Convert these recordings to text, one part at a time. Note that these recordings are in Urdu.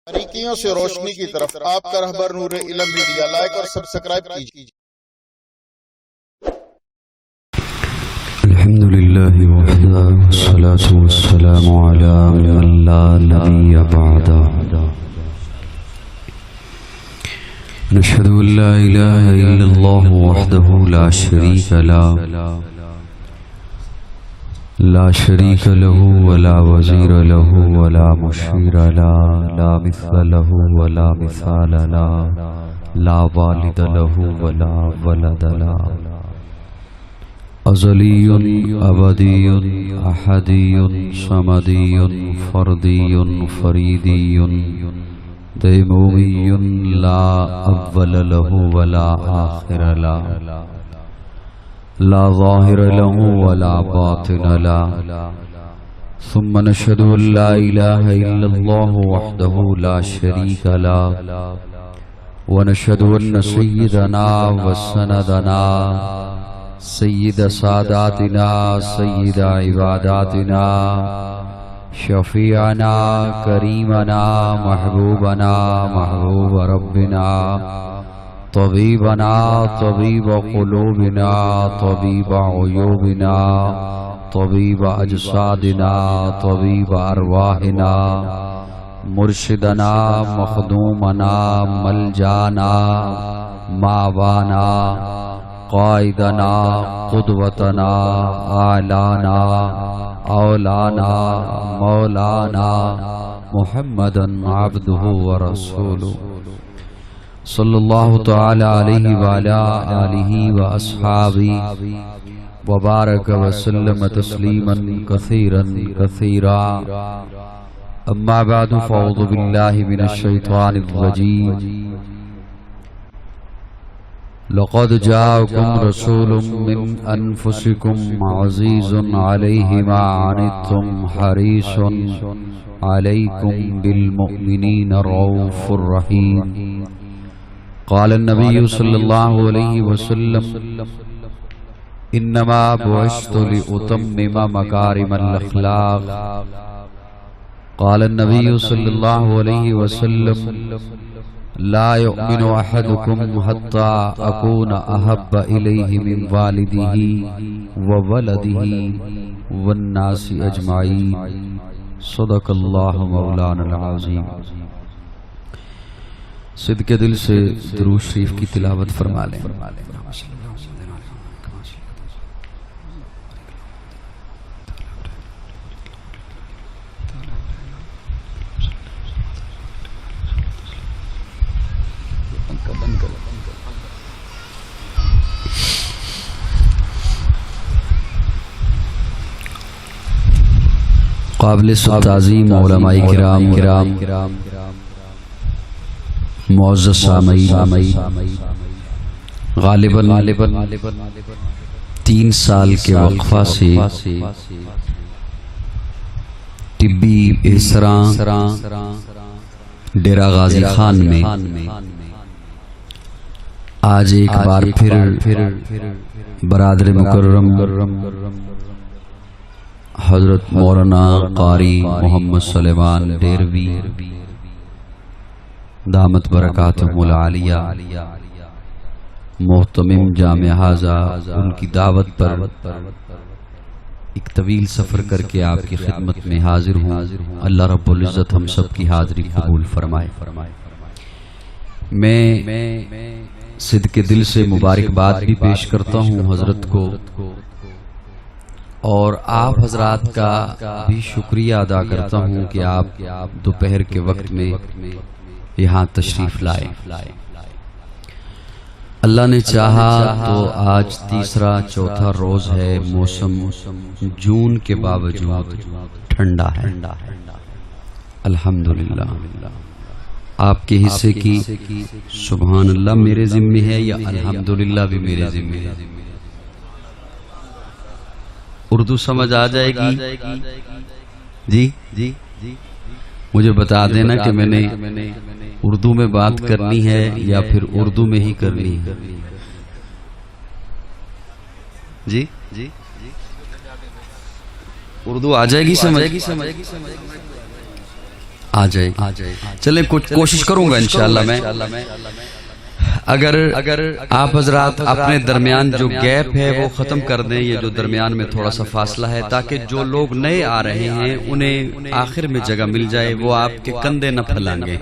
باریکیوں سے روشنی کی طرف آپ کا رہبر نور علم میڈیا لائک اور سبسکرائب کیجیے۔ الحمد لله وحده والصلاة والسلام على من لا نبي بعده نشهد أن لا إله إلا الله وحده لا شريك له ولا وزير له ولا مشير له لا مثل له ولا مثال له لا والد له ولا ولد له أزلي أبدي أحدي صمدي فردي فريدي ديمومي لا أول له ولا آخر له لا ظاهر له ولا باطن له ثم نشهد أن لا إله إلا الله وحده لا شريك له ونشهد أن سيدنا وسندنا سيد ساداتنا سيد عباداتنا شفيعنا كريمنا محبوبنا محبوب ربنا طبيبنا طبيب قلوبنا طبيب عيوبنا طبيب أجسادنا طبيب أرواحنا مرشدنا مخدومنا ملجانا ماوانا قائدنا قدوتنا آلانا اولانا مولانا محمدا عبده ورسوله صلی اللہ تعالی علیہ وعلا آلہ واصحابہ وبارک وسلم تسلیما کثیرا کثیرا اما بعد فاعوذ باللہ من الشیطان الرجیم لقد جاءكم رسول من انفسكم عزيز عليه ما عنتم حريص عليكم بالمؤمنين رؤوف رحيم قال النبي صلى الله عليه وسلم انما بعثت لأتمم مكارم الاخلاق قال النبي صلى الله عليه وسلم لا يؤمن احدكم حتى اكون احب اليه من والده وولده والناس اجمعين صدق الله مولانا العظيم۔ صدق دل سے درود شریف کی تلاوت فرما لیں۔ قابل تعظیم علماء کرام معزز سامعین، غالباً 3 سال کے وقفہ سے طبی احسراں ڈیرہ غازی خان میں آج ایک بار پھر برادر مکرم حضرت مولانا قاری محمد سلیمان ڈیروی دامت برکاتہم العالیہ محتمم جامع حاضہ ان کی دعوت پر ایک طویل سفر کر کے آپ کی خدمت میں حاضر ہوں۔ اللہ رب العزت ہم سب کی حاضری قبول فرمائے۔ میں صدق دل سے مبارکباد بھی پیش کرتا ہوں حضرت کو، اور آپ حضرات کا بھی شکریہ ادا کرتا ہوں کہ آپ دوپہر کے وقت میں یہاں تشریف لائے۔ اللہ نے چاہا تو آج تیسرا چوتھا روز ہے، موسم جون کے باوجود ٹھنڈا ہے، الحمدللہ۔ آپ کے حصے کی سبحان اللہ میرے ذمہ ہے یا الحمدللہ بھی میرے ذمہ ہے؟ اردو سمجھ آ جائے گی جی؟ مجھے بتا دینا کہ میں نے اردو میں بات کرنی ہے یا پھر اردو میں ہی کرنی ہے جی؟ اردو آ جائے گی سمجھ؟ آ جائے گی. چلیں کچھ کوشش کروں گا انشاءاللہ میں. اگر آپ حضرات اپنے درمیان جو گیپ ہے وہ ختم کر دیں، یہ جو درمیان میں تھوڑا سا فاصلہ ہے، تاکہ جو لوگ نئے آ رہے ہیں انہیں آخر میں جگہ مل جائے، وہ آپ کے کندھے نہ پھیلانگے.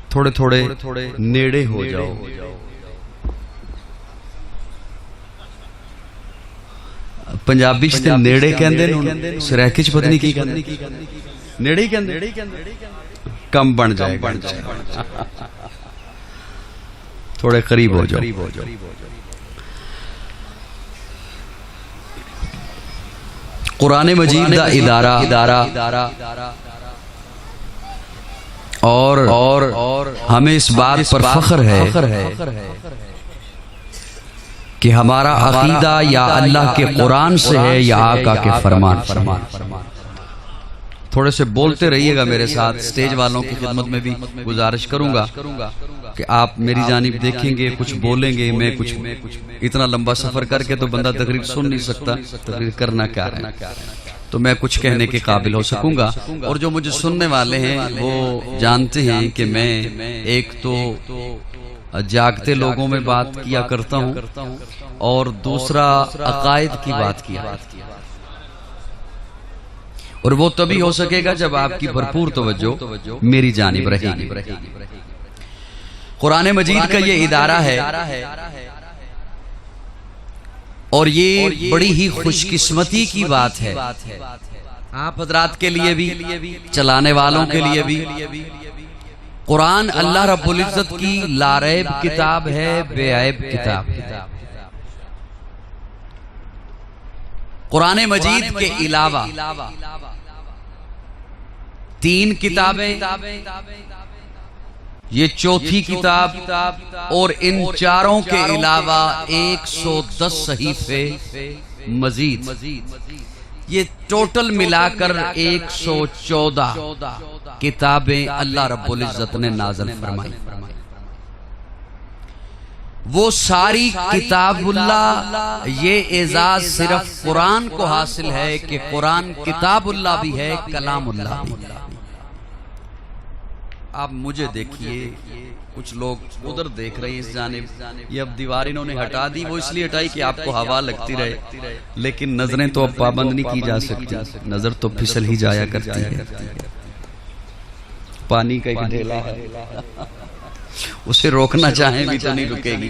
تھوڑے تھوڑے نیڑے ہو جاؤ. پنجابی چ نیڑے کہندے نے، سریکی چ پتہ نہیں کی کہندے، نیڑے ہی کہندے. کم بن جائے گا، تھوڑے قریب ہو جاؤ. قرآن مجید دا ادارہ اور ہمیں اس بات پر فخر ہے کہ ہمارا عقیدہ یا اللہ کے قرآن سے ہے یا آقا کے فرمان. تھوڑے سے بولتے رہیے گا میرے ساتھ. سٹیج والوں کی خدمت میں بھی گزارش کروں گا کہ آپ میری جانب دیکھیں گے، کچھ بولیں گے. میں کچھ اتنا لمبا سفر کر کے تو بندہ تقریر سن نہیں سکتا، تقریر کرنا کیا ہے، تو میں کچھ کہنے کے قابل ہو سکوں گا. اور جو مجھے سننے والے ہیں وہ جانتے ہیں کہ میں ایک تو جاگتے لوگوں میں بات کیا کرتا ہوں اور دوسرا عقائد کی بات کیا، اور وہ تبھی ہو سکے گا جب آپ کی بھرپور توجہ میری جانب رہے گی. قرآن مجید کا یہ ادارہ ہے اور یہ بڑی ہی خوش قسمتی کی بات ہے آپ حضرات کے لیے بھی، چلانے والوں کے لیے بھی. قرآن اللہ رب العزت کی لاریب کتاب ہے، بے عیب کتاب. قرآن مجید کے علاوہ 3 کتابیں، یہ چوتھی کتاب، اور ان چاروں کے علاوہ 110 صحیفے مزید، یہ ٹوٹل ملا کر 114 کتابیں اللہ رب العزت نے نازل فرمائی. وہ ساری کتاب اللہ، یہ اعزاز صرف قرآن کو حاصل ہے کہ قرآن کتاب اللہ بھی ہے، کلام اللہ بھی. آپ مجھے دیکھیے، کچھ لوگ ادھر دیکھ رہے ہیں اس جانب. یہ اب دیوار انہوں نے ہٹا دی، وہ اس لیے ہٹائی کہ آپ کو ہوا لگتی رہے، لیکن نظریں تو اب پابند نہیں کی جا سکتی. نظر تو پھسل ہی جایا کرتی ہے. پانی کا ایک ڈھیلا ہے، اسے روکنا چاہیں بھی تو نہیں رکے گی.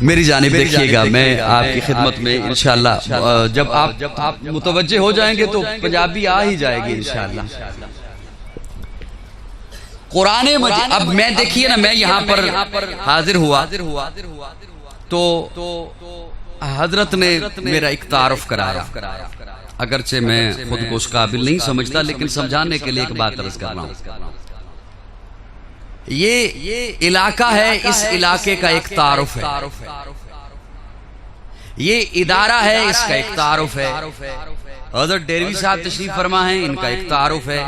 میری جانب دیکھیے گا، میں آپ کی خدمت میں انشاءاللہ جب آپ متوجہ ہو جائیں گے تو پنجابی آ ہی جائے گی انشاءاللہ. قرآن مجید، اب میں دیکھیے نا، میں یہاں پر حاضر ہوا تو حضرت نے میرا ایک تعارف کرایا. اگرچہ میں خود کو اس قابل نہیں سمجھتا، لیکن سمجھانے کے لیے ایک بات عرض کر رہا ہوں. یہ علاقہ ہے، اس علاقے کا ایک تعارف ہے. یہ ادارہ ہے، اس کا ایک تعارف ہے. حضرت ڈیروی صاحب تشریف فرما ہیں، ان کا ایک تعارف ہے.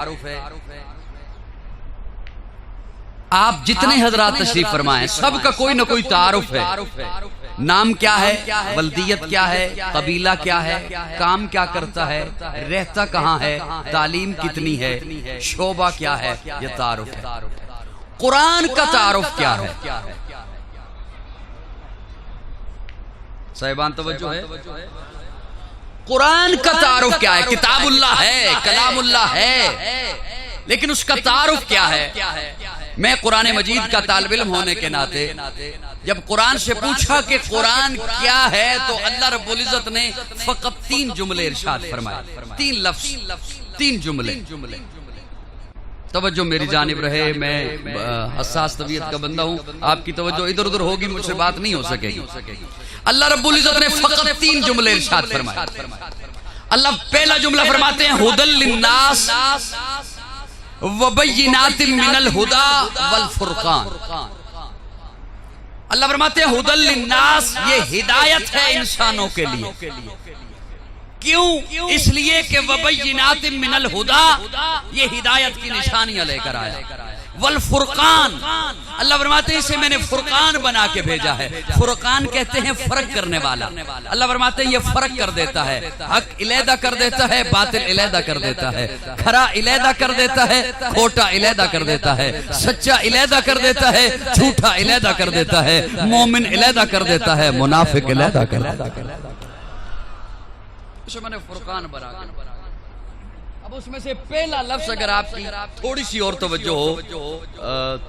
آپ جتنے حضرات تشریف فرمائیں سب کا کوئی نہ کوئی تعارف ہے. نام کیا ہے، بلدیت کیا ہے، قبیلہ کیا ہے، کام کیا کرتا ہے، رہتا کہاں ہے، تعلیم کتنی ہے، شعبہ کیا ہے، یہ تعارف ہے. قرآن کا تعارف کیا ہے؟ صاحبان توجہ ہے. قرآن کا تعارف کیا ہے؟ کتاب اللہ ہے، کلام اللہ ہے، لیکن اس کا تعارف کیا ہے؟ میں قرآن مجید کا طالب علم ہونے کے ناطے جب قرآن سے پوچھا کہ قرآن کیا ہے تو اللہ رب العزت نے فقط 3 جملے ارشاد فرمائے. 3 لفظ، 3 جملے. توجہ میری جانب رہے، میں حساس طبیعت کا بندہ ہوں، آپ کی توجہ ادھر ادھر ہوگی، مجھ سے بات نہیں ہو سکے گی. اللہ رب العزت نے فقط 3 جملے ارشاد فرمائے. اللہ پہلا جملہ فرماتے ہیں ہدی للناس وبینات من الہدی والفرقان. اللہ فرماتے ہیں ہدی للناس، یہ ہدایت ہے انسانوں کے لیے. کیوں؟ اس لیے کہ وبینات من الہدی، یہ ہدایت کی نشانیاں لے کر آیا. والفرقان، اللہ فرماتے ہیں اسے میں نے فرقان بنا کے بھیجا ہے. فرقان کہتے ہیں فرق کرنے والا. اللہ فرماتے ہیں یہ فرق کر دیتا ہے, حق علیحدہ کر دیتا ہے, باطل علیحدہ کر دیتا ہے, کھرا علیحدہ کر دیتا ہے, کھوٹا علیحدہ کر دیتا ہے, سچا علیحدہ کر دیتا ہے, جھوٹا علیحدہ کر دیتا ہے, مومن علیحدہ کر دیتا ہے, منافق علیحدہ کر دیتا ہے. اسے میں نے فرقان بنا کے. اب اس میں سے پہلا لفظ اگر آپ کی تھوڑی سی اور توجہ ہو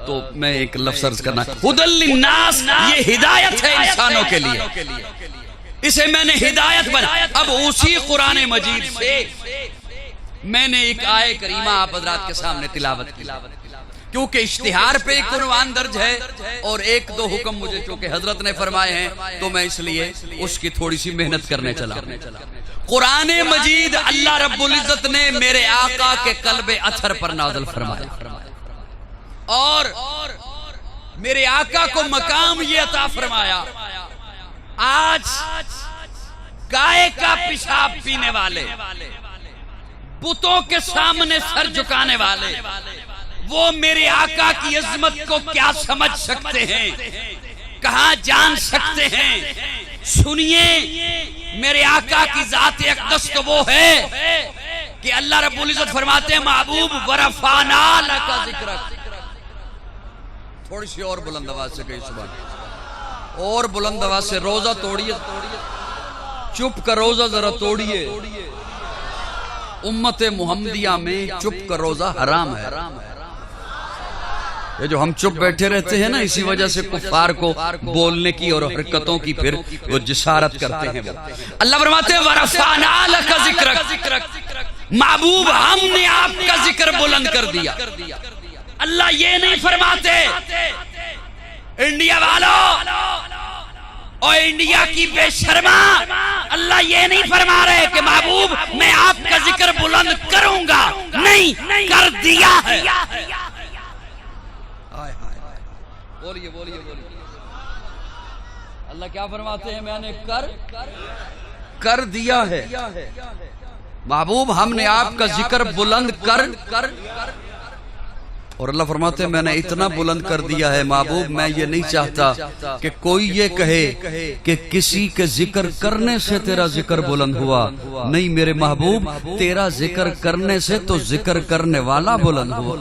تو میں ایک لفظ عرض کرنا, ہدی للناس, یہ ہدایت ہے انسانوں کے لیے, اسے میں نے ہدایت بنا. اب اسی قرآن مجید سے میں نے ایک آیہ کریمہ آپ حضرات کے سامنے تلاوت کی, کیونکہ اشتہار پہ ایک عنوان درج ہے اور ایک دو حکم مجھے چونکہ حضرت نے فرمائے ہیں تو میں اس لیے اس کی تھوڑی سی محنت کرنے چلا. قرآن مجید اللہ رب العزت نے میرے آقا کے قلب اطہر پر نازل فرمایا اور میرے آقا کو مقام یہ عطا فرمایا. آج گائے کا پیشاب پینے والے, بتوں کے سامنے سر جھکانے والے, وہ میرے آقا کی عظمت کو کیا سمجھ سکتے ہیں, کہاں جان سکتے ہیں؟ سنیے, میرے آقا کی ذات اقدس تو وہ ہے کہ اللہ رب العزت فرماتے ہیں محبوب ورفعنا لک ذکرک. تھوڑی سی اور بلند آواز سے کہیں سبحان, اور بلند آواز سے. روزہ توڑیے, چپ کا روزہ ذرا توڑیے. امت محمدیہ میں چپ کا روزہ حرام ہے. یہ جو ہم چپ بیٹھے رہتے ہیں نا, اسی وجہ سے کفار کو بولنے کی اور حرکتوں کی پھر وہ جسارت کرتے ہیں. اللہ فرماتے ہیں ورفعنا لک ذکرک, محبوب ہم نے آپ کا ذکر بلند کر دیا. اللہ یہ نہیں فرماتے انڈیا والوں اور انڈیا کی بے شرما, اللہ یہ نہیں فرما رہے کہ محبوب میں آپ کا ذکر بلند کروں گا, نہیں, کر دیا ہے. بولیے بولیے بولیے. اللہ کیا فرماتے ہیں, میں نے کر دیا ہے. محبوب ہم نے آپ کا ذکر بلند کر, اور اللہ فرماتے ہیں میں نے اتنا بلند کر دیا ہے محبوب, میں یہ نہیں چاہتا کہ کوئی یہ کہے کہ کسی کے ذکر کرنے سے تیرا ذکر بلند ہوا. نہیں میرے محبوب, تیرا ذکر کرنے سے تو ذکر کرنے والا بلند ہوا.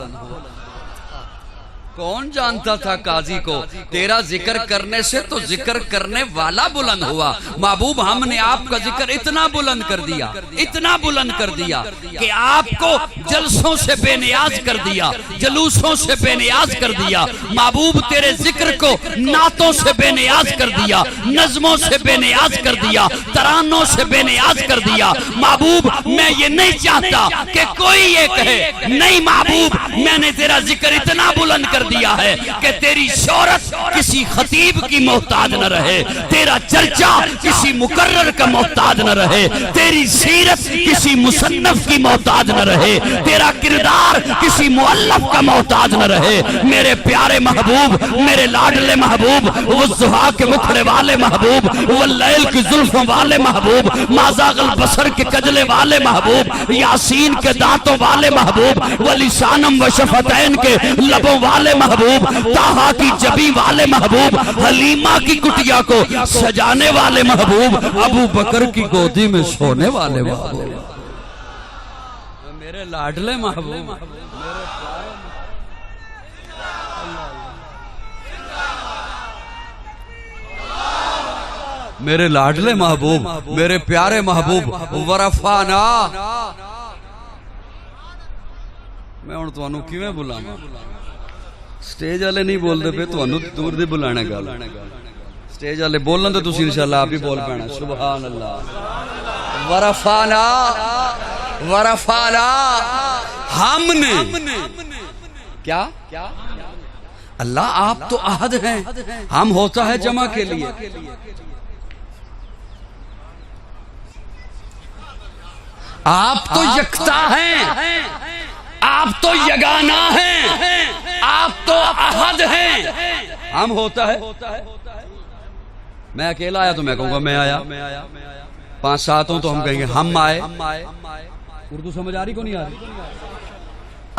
کون جانتا تھا قاضی کو, تیرا ذکر کرنے سے تو ذکر کرنے والا بلند ہوا. محبوب ہم نے آپ کا ذکر اتنا بلند کر دیا, اتنا بلند کر دیا کہ آپ کو جلسوں سے بے نیاز کر دیا, جلوسوں سے بے نیاز کر دیا. محبوب تیرے ذکر کو نعتوں سے بے نیاز کر دیا, نظموں سے بے نیاز کر دیا, ترانوں سے بے نیاز کر دیا. محبوب میں یہ نہیں چاہتا کہ کوئی یہ کہے, نہیں محبوب میں نے تیرا ذکر اتنا بلند کر دیا ہے کہ تیری شہرت کسی خطیب کی محتاج نہ رہے, تیرا چرچا کسی مقرر کا محتاج نہ رہے, تیری سیرت کسی مصنف کی محتاج نہ رہے, تیرا کردار کسی مؤلف کا محتاج نہ رہے. میرے پیارے محبوب, میرے لاڈلے محبوب, والضحیٰ کے مکھڑے والے محبوب, واللیل کی زلفوں والے محبوب, ما زاغ البصر کے کجلے والے محبوب, یاسین کے دانتوں والے محبوب, ولسانم و شفتین کے لبوں والے محبوب, طٰہٰ کی جبیں والے محبوب, حلیمہ کی کٹیا کو سجانے والے محبوب, ابو بکر کی گودی میں سونے والے محبوب, میرے لاڈلے محبوب, میرے لاڈلے محبوب, میرے پیارے محبوب. ورفعنا, میں ہوں تانوں کیویں بلاواں, سٹیج والے نہیں بولتے پے, تانوں دور دے بلانا گل. سٹیج والے بولن تے تسی انشاءاللہ آپ ہی بول پینا. سبحان اللہ. ورفعنا ہم نے, کیا اللہ آپ تو احد ہیں, ہم ہوتا ہے جمع کے لیے. آپ تو یکتا ہیں, آپ تو یگانہ ہیں, آپ تو احد ہیں, ہم ہوتا ہے. میں اکیلا آیا تو میں کہوں گا میں آیا, 5-7 ہوں تو ہم کہیں گے ہم آئے. اردو سمجھ آ رہی کو نہیں آ رہی؟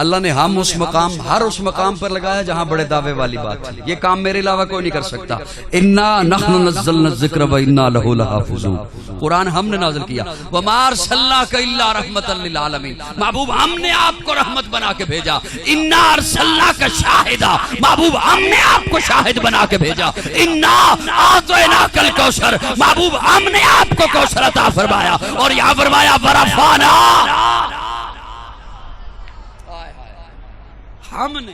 اللہ نے ہم اس مقام ہر اس مقام پر لگایا جہاں بڑے دعوے والی بات تھی. یہ کام میرے علاوہ کوئی نہیں کر سکتا. انا نحن نزلنا الذکر و انا لہ لحافظون. قرآن ہم نے نازل کیا. وما ارسلناک الا رحمتا للعالمین. محبوب ہم نے آپ کو رحمت بنا کے بھیجا. انا ارسلناک شاہدا. محبوب ہم نے آپ کو شاہد بنا کے بھیجا. انا اعطیناک الکوثر. محبوب ہم نے آپ کو کوثر عطا فرمایا. اور یہاں فرمایا ورفعنا. ہم نے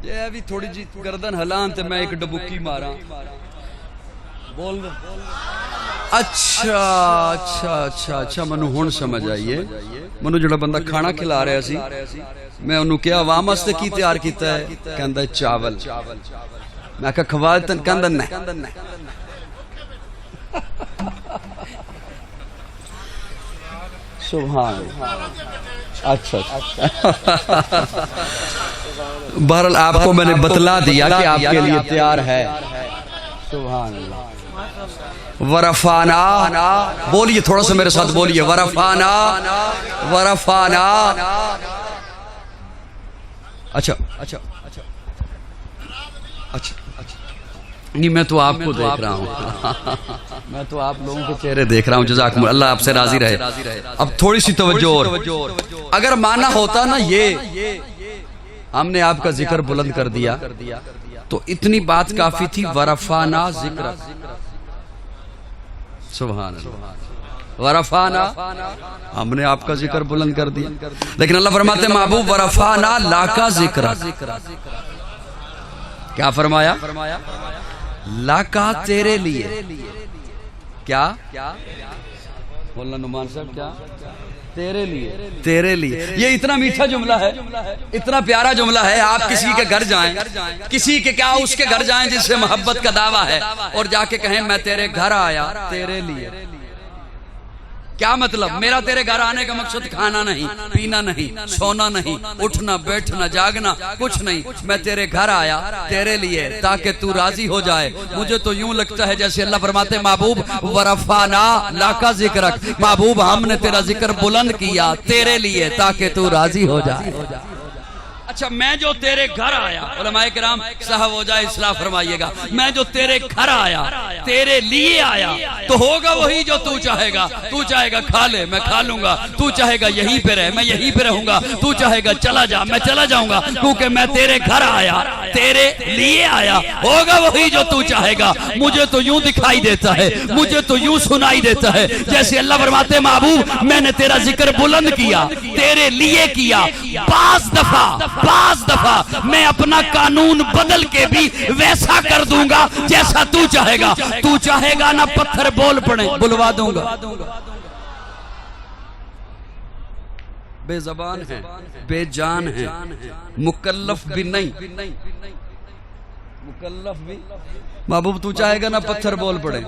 یہ ابھی تھوڑی جی گردن ہلان تے میں ایک ڈبکی مارا بول اچھا اچھا اچھا اچھا منو ہن سمجھ آئیے. منو جڑا بندہ کھانا کھلا رہا سی میں انہوں کیا عوام واسطے کی تیار کیتا ہے کہندا ہے چاول. میں کہا کھوا تن کہندا نہیں. سبحان اچھا بہرحال آپ کو میں نے بتلا دیا کہ آپ کے لیے تیار ہے. سبحان اللہ. ورفعنا بولیے تھوڑا سا میرے ساتھ بولیے. ورفعنا ورفعنا. اچھا اچھا اچھا نہیں میں تو آپ کو دیکھ رہا ہوں. میں تو آپ لوگوں کے چہرے دیکھ رہا ہوں. جزاکم اللہ. اللہ آپ سے راضی رہے. اب تھوڑی سی توجہ اور اگر مانا ہوتا نا یہ ہم نے آپ کا ذکر بلند کر دیا تو اتنی بات کافی تھی. ورفعنا ذکر. سبحان اللہ. ورفعنا ہم نے آپ کا ذکر بلند کر دیا. لیکن اللہ فرماتے ہیں محبوب ورفعنا لاکا ذکر. کیا فرمایا؟ لاکا تیرے لیے. کیا مولانا نعمان صاحب کیا تیرے لیے. تیرے لیے. یہ اتنا میٹھا جملہ ہے اتنا پیارا جملہ ہے. آپ کسی کے گھر جائیں کسی کے کیا اس کے گھر جائیں جس سے محبت کا دعویٰ ہے اور جا کے کہیں میں تیرے گھر آیا تیرے لیے. کیا مطلب؟ میرا تیرے گھر آنے کا مقصد کھانا نہیں پینا نہیں سونا نہیں اٹھنا بیٹھنا جاگنا کچھ نہیں. میں تیرے گھر آیا تیرے لیے تاکہ تو راضی ہو جائے. مجھے تو یوں لگتا ہے جیسے اللہ فرماتے ہیں محبوب ورفعنا لاکا ذکرک. محبوب ہم نے تیرا ذکر بلند کیا تیرے لیے تاکہ تو راضی ہو جائے. اچھا میں جو تیرے گھر آیا علماء کرام صاحب ہو جائے اصلاح فرمائیے گا. میں جو تیرے گھر آیا تیرے لیے آیا تو ہوگا وہی جو تو چاہے گا. تو چاہے گا کھا لے میں کھا لوں گا. تو چاہے گا یہیں پہ رہ میں یہیں پہ رہوں گا. تو چاہے گا چلا جا میں چلا جاؤں گا. کیونکہ میں تیرے گھر آیا تیرے لیے آیا. ہوگا وہی جو تو چاہے گا. مجھے تو یوں دکھائی دیتا ہے مجھے تو یوں سنائی دیتا ہے جیسے اللہ فرماتے ہیں محبوب میں نے تیرا ذکر بلند کیا تیرے لیے کیا. بعض دفعہ میں اپنا قانون بدل کے بھی ویسا کر دوں گا جیسا تو چاہے گا. تو چاہے گا نہ پتھر بول پڑے بلوا دوں گا. بے زبان ہے بے جان ہے مکلف بھی نہیں. مکلف بھی محبوب تو چاہے گا نا پتھر بول پڑے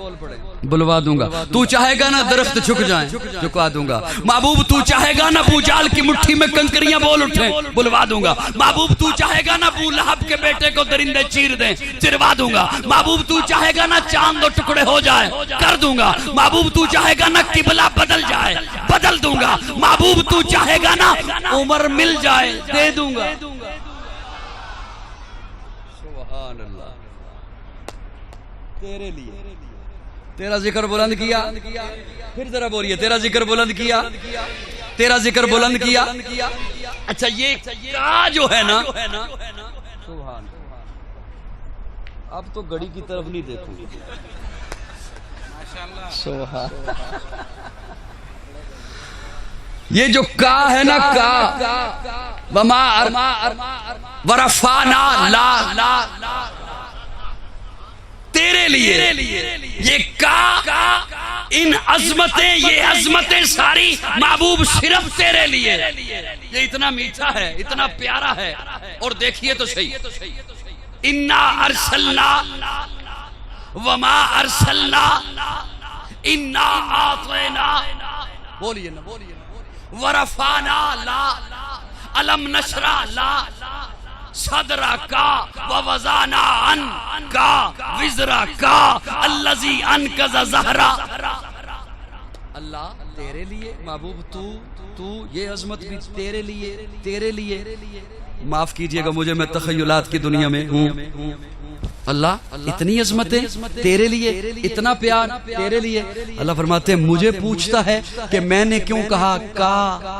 بلوا دوں گا. تو چاہے گا نا درخت جھک جائیں جھکا دوں گا. محبوب تو چاہے گا نا ابو جال کی مٹھی میں کنکریاں بول اٹھیں بلوا دوں گا. محبوب تو چاہے گا نا ابو لہب کے بیٹے کو درندے چیر دیں چروا دوں گا. محبوب تو چاہے گا نا چاند دو ٹکڑے ہو جائے کر دوں گا. محبوب تو چاہے گا نا قبلہ بدل جائے بدل دوں گا. محبوب تو چاہے گا نا عمر مل جائے دے دوں گا. سبحان اللہ. تیرے لیے تیرا ذکر بلند کیا. پھر ذرا بولیے تیرا ذکر بلند کیا تیرا ذکر بلند کیا. اچھا یہ کیا جو ہے نا سبحان. اب تو گھڑی کی طرف نہیں دیکھوں گی. سبحان. یہ جو کا ہے نا کا وما ورفعنا لا تیرے لیے. یہ کا ان عظمتیں یہ عظمتیں ساری محبوب صرف تیرے لیے. یہ اتنا میٹھا ہے اتنا پیارا ہے. اور دیکھیے تو صحیح انا ارسلنا وما ارسلنا انا اعطینا. بولیے نا ورفعنا لا الم نشرح لا صدرا کا ووضعنا عنکا وزرا کا الذی انقض ظہرا. اللہ تیرے لیے محبوب تو یہ عظمت بھی تیرے لیے معاف کیجئے گا مجھے، میں تخیلات کی دنیا میں ہوں. اللہ اتنی عظمتیں تیرے لیے، اتنا پیار تیرے لیے. اللہ فرماتے ہیں مجھے پوچھتا ہے کہ میں نے کیوں کہا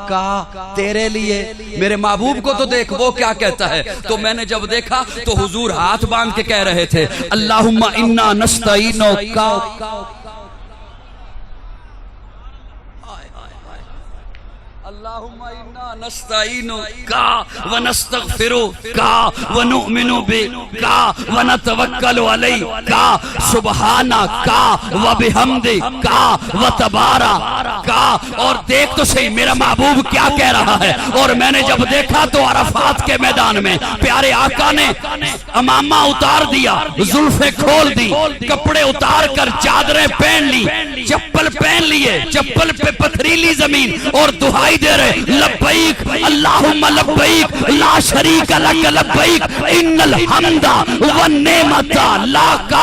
کا تیرے لیے. میرے محبوب کو تو دیکھ وہ کیا کہتا ہے. تو میں نے جب دیکھا تو حضور ہاتھ باندھ کے کہہ رہے تھے اللہم انا نستعینک اللہم انا نستعینک ونستغفرک ونؤمن بک ونتوکل علیک سبحانک وبحمدک وتبارک. اور دیکھ تو صحیح میرا محبوب کیا کہہ رہا ہے. اور میں نے جب دیکھا تو عرفات کے میدان میں پیارے آقا نے امامہ اتار دیا، زلفیں کھول دی، کپڑے اتار کر چادریں پہن لی، چپل پہن لیے، چپل پہ پتھریلی زمین، اور دہائی دے رہے لبیک اللہم لبیک لا شریک لک لبیک ان الحمد والنعمت لک.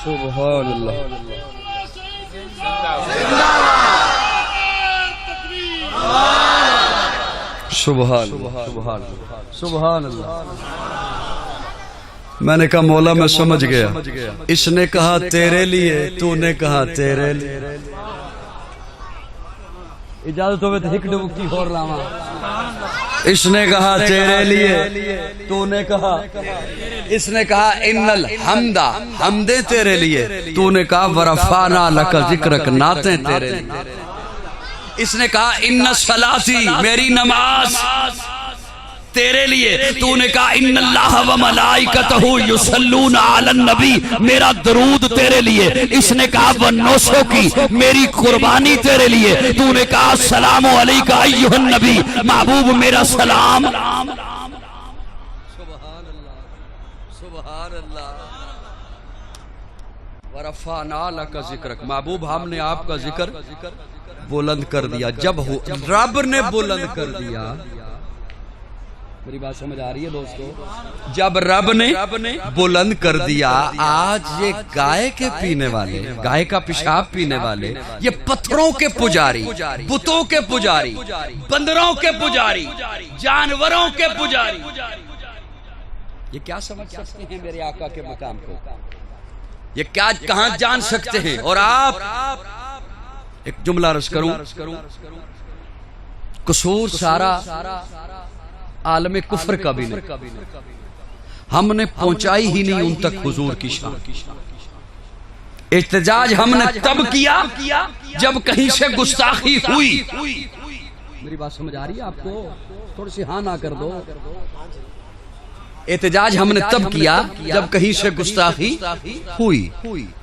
سبحان اللہ. سبحان اللہ. میں نے کہا مولا میں سمجھ گیا. اس نے کہا تیرے لیے، تو نے کہا تیرے لیے. اجازت ہوئے تو ہک ڈبکی ہور لاواں. اس نے کہا تیرے لیے، تو نے کہا، اس نے کہا ان الحمد حمدیں تیرے لیے، تو نے کہا ورفعنا لک ذکرک نعتیں تیرے لیے. اس نے کہا ان صلاتی میری نماز تیرے لیے، تو نے کہا ان اللہ و ملائکتہ یصلون علی النبی میرا درود تیرے لیے. اس نے کہا ونسکی میری قربانی تیرے لیے، تو نے کہا السلام علیک ایھا النبی محبوب میرا سلام. سبحان اللہ سبحان اللہ. ورفعنا لک ذکرک محبوب ہم نے آپ کا ذکر بلند کر دیا. جب رب نے بلند کر دیا، میری بات سمجھ آ رہی ہے دوستو؟ جب رب نے بلند کر دیا، آج یہ گائے کے پینے والے، گائے کا پیشاب پینے والے، یہ پتھروں کے پجاری، بتوں کے پجاری، بندروں کے پجاری، جانوروں کے پجاری، یہ کیا سمجھ سکتے ہیں میرے آقا کے مقام کو؟ یہ کیا کہاں جان سکتے ہیں؟ اور آپ ایک جملہ عرض کروں، قصور سارا عالم کفر کا بھی نہیں، ہم نے پہنچائی ہی نہیں ان تک حضور کی شان. احتجاج ہم نے تب کیا جب کہیں سے گستاخی ہوئی. میری بات سمجھ آ رہی ہے آپ کو؟ تھوڑی سی ہاں نہ کر دو. احتجاج ہم نے تب کیا جب کہیں سے گستاخی ہوئی.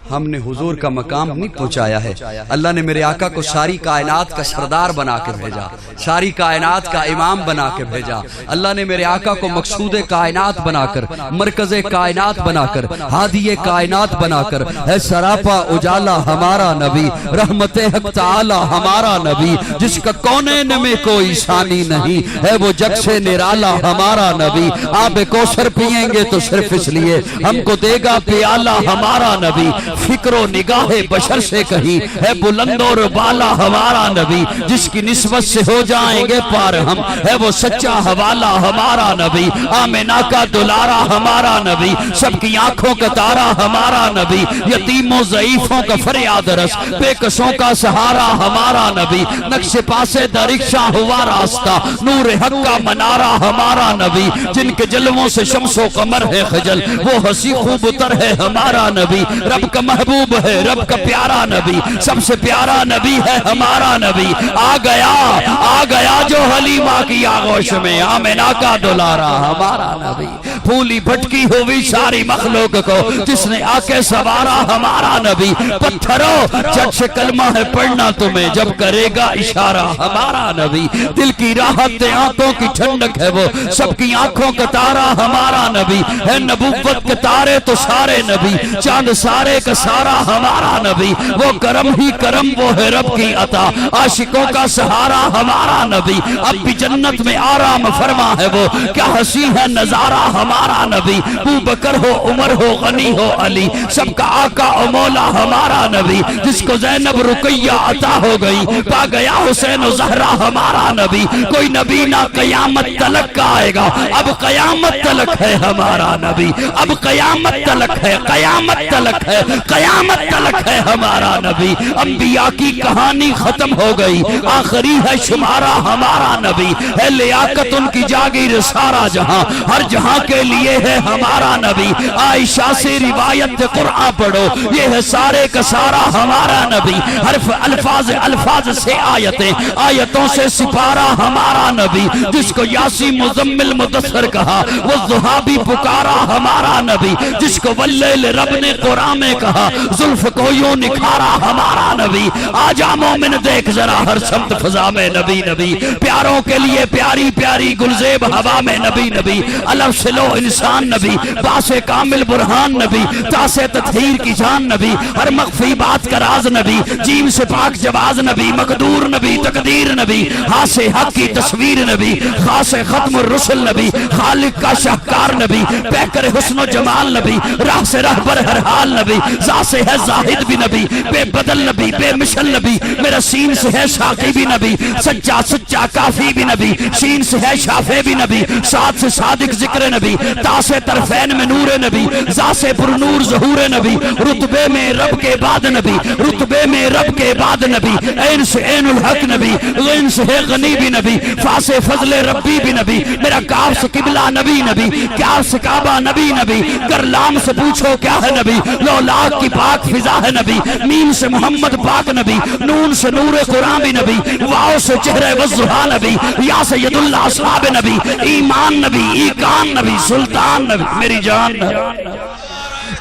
ہم نے حضور کا مقام نہیں پہنچایا ہے. اللہ نے میرے آقا کو ساری کائنات کا سردار بنا کے بھیجا، ساری کائنات کا امام بنا کے بھیجا. اللہ نے میرے آقا کو مقصود کائنات بنا کر، مرکز کائنات بنا کر، ہادی کائنات بنا کر، ہے سراپا اجالا ہمارا نبی، رحمت حق تعالی ہمارا نبی، جس کا کونین میں کوئی ثانی نہیں، ہے وہ جگ سے نرالا ہمارا نبی. آب کوثر پیئیں گے تو صرف اس لیے ہم کو دے گا پیالہ ہمارا نبی. فکر و نگاہ بشر سے کہیں ہے بلند اور بالا ہمارا نبی، جس کی نسبت سے ہو جائیں گے پار ہم، ہے وہ سچا حوالہ ہمارا نبی. آمنہ کا دلارا ہمارا نبی، سب کی آنکھوں کا تارا ہمارا نبی، یتیموں ضعیفوں کا فریاد رس، بے کسوں کا سہارا ہمارا نبی. نقش پاسے درکشا ہوا راستہ، نور حق کا منارہ ہمارا نبی. جن کے جلووں سے شمس و قمر ہے خجل، وہ ہنسی خوب تر ہے ہمارا نبی. رب کا محبوب ہے، رب کا پیارا نبی، سب سے پیارا نبی ہے ہمارا نبی. آ گیا جو حلیمہ کی آغوش میں، آمنہ کا دلارا ہمارا نبی. پھولی بھٹکی ہوئی ساری مخلوق کو جس نے آ کے سوارا ہمارا نبی. پتھروں جب سے کلمہ ہے پڑھنا تمہیں جب کرے گا اشارہ ہمارا نبی. دل کی راحت آنکھوں کی ٹھنڈک ہے وہ سب کی آنکھوں کا تارا ہمارا نبی ہے. نبوت کے تارے تو سارے نبی چاند سارے کا سارا ہمارا نبی. وہ کرم ہی کرم وہ ہے رب کی عطا عاشقوں کا سہارا ہمارا نبی. اب بھی جنت میں آرام فرما ہے وہ کیا ہنسی ہے نظارہ ہمارا نبی. ابو بکر ہو عمر ہو غنی ہو علی سب کا آقا و مولا ہمارا نبی. جس کو زینب رقیہ عطا ہو گئی پا گیا حسین و زہرا ہمارا نبی. کوئی نبی نہ قیامت تلک کا آئے گا اب قیامت تلک ہے ہمارا نبی. اب قیامت تلک ہے قیامت تلک ہے قیامت تلک ہے ہمارا نبی. انبیاء کی کہانی ختم ہو گئی آخری ہے شمارہ ہمارا نبی ہے. لیاقت ان کی جاگیر سارا جہاں ہر جہاں کے لیے ہے ہمارا نبی. عائشہ سے روایت قرآن پڑھو یہ ہے سارے کا سارا ہمارا نبی. حرف الفاظ سے آیتیں آیتوں سے سپارہ ہمارا نبی. جس کو یاسی مزمل مدثر کہا وہ ضحیٰ بھی پکارا ہمارا نبی. جس کو واللیل رب نے قرآن میں کہا زلف کو یوں نکھارا ہمارا نبی. آجا مومن دیکھ ذرا ہر سمت فضا میں نبی نبی. پیاروں کے لیے پیاری پیاری گلزیب ہوا میں نبی نبی. الف سے لو انسان نبی باس کامل برہان نبی. تاس تطہیر کی جان نبی ہر مخفی بات کا راز نبی. جیم سے پاک جواز نبی مقدور نبی تقدیر نبی. ہاں سے حق کی تصویر نبی خاص ختم الرسل نبی. خالق کا شاہکار نبی پیکر حسن و جمال نبی. راہ سے رہبر ہر حال نبی. ذا سے ہے زاہد بھی نبی بے بدل نبی بے مشل نبی. میرا سین سے ہے ساقی بھی نبی سچا سچا کافی بھی نبی. شین سے ہے شافع بھی نبی ساتھ سے صادق ذکر نبی. تا سے طرفین میں نور نبی ذا سے پر نور ظہور نبی. رتبے میں رب کے بعد نبی رتبے میں رب کے بعد نبی. عین سے عین الحق نبی غین سے ہے غنی بھی نبی. فا سے فضل ربی بھی نبی. میرا کاف سے قبلہ نبی نبی. کیا سے کعبہ نبی نبی. کر لام سے پوچھو کیا ہے نبی. لو لاکھ کی پاک فضا ہے نبی. میم سے محمد پاک نبی. نون سے نور قرآن بھی نبی. واو سے چہرہ والضحیٰ نبی. یا سے ید اللہ اصحاب نبی. ایمان نبی ایقان نبی سلطان نبی میری جان نبی.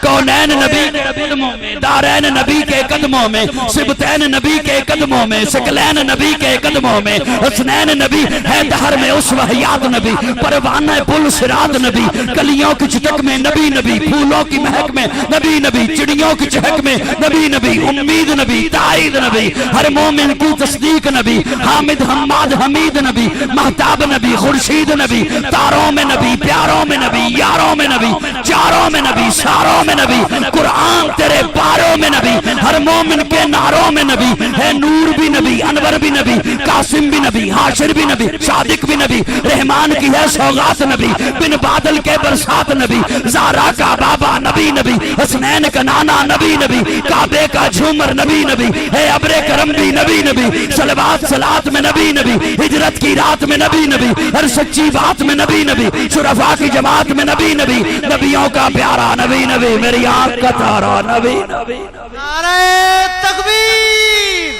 کونین نبی کے قدموں میں دارین نبی کے قدموں میں سبتین نبی کے قدموں میں سکلین نبی کے قدموں میں حسنین نبی ہے دہر میں اس وحیات نبی. پروانہ پل صراط نبی. کلیوں کی چٹک میں نبی نبی. پھولوں کی مہک میں نبی نبی. چڑیوں کی چہک میں نبی نبی. امید نبی تائید نبی. ہر مومن کی تصدیق نبی. حامد حماد حمید نبی. مہتاب نبی خورشید نبی. تاروں میں نبی پیاروں میں نبی یاروں میں نبی چاروں میں نبی ساروں میں نبی. قرآن تیرے پاروں میں نبی. ہر مومن کے ناروں میں نبی ہے. نور بھی نبی انور بھی نبی قاسم بھی نبی حاشر بھی نبی صادق بھی نبی. رحمان کی ہے سوغات نبی بن بادل کے برسات نبی. زارا کا بابا نبی نبی. حسنین کا نانا نبی نبی. کعبے کا جھومر نبی نبی ہے. ابر کرم بھی نبی نبی. صلوات صلات میں نبی نبی. ہجرت کی رات میں نبی نبی. ہر سچی بات میں نبی نبی. شرفاء کی جماعت میں نبی نبی. نبیوں کا پیارا نبی نبی میری آنکھ کا تارا نبی نبی. نعرہ تکبیر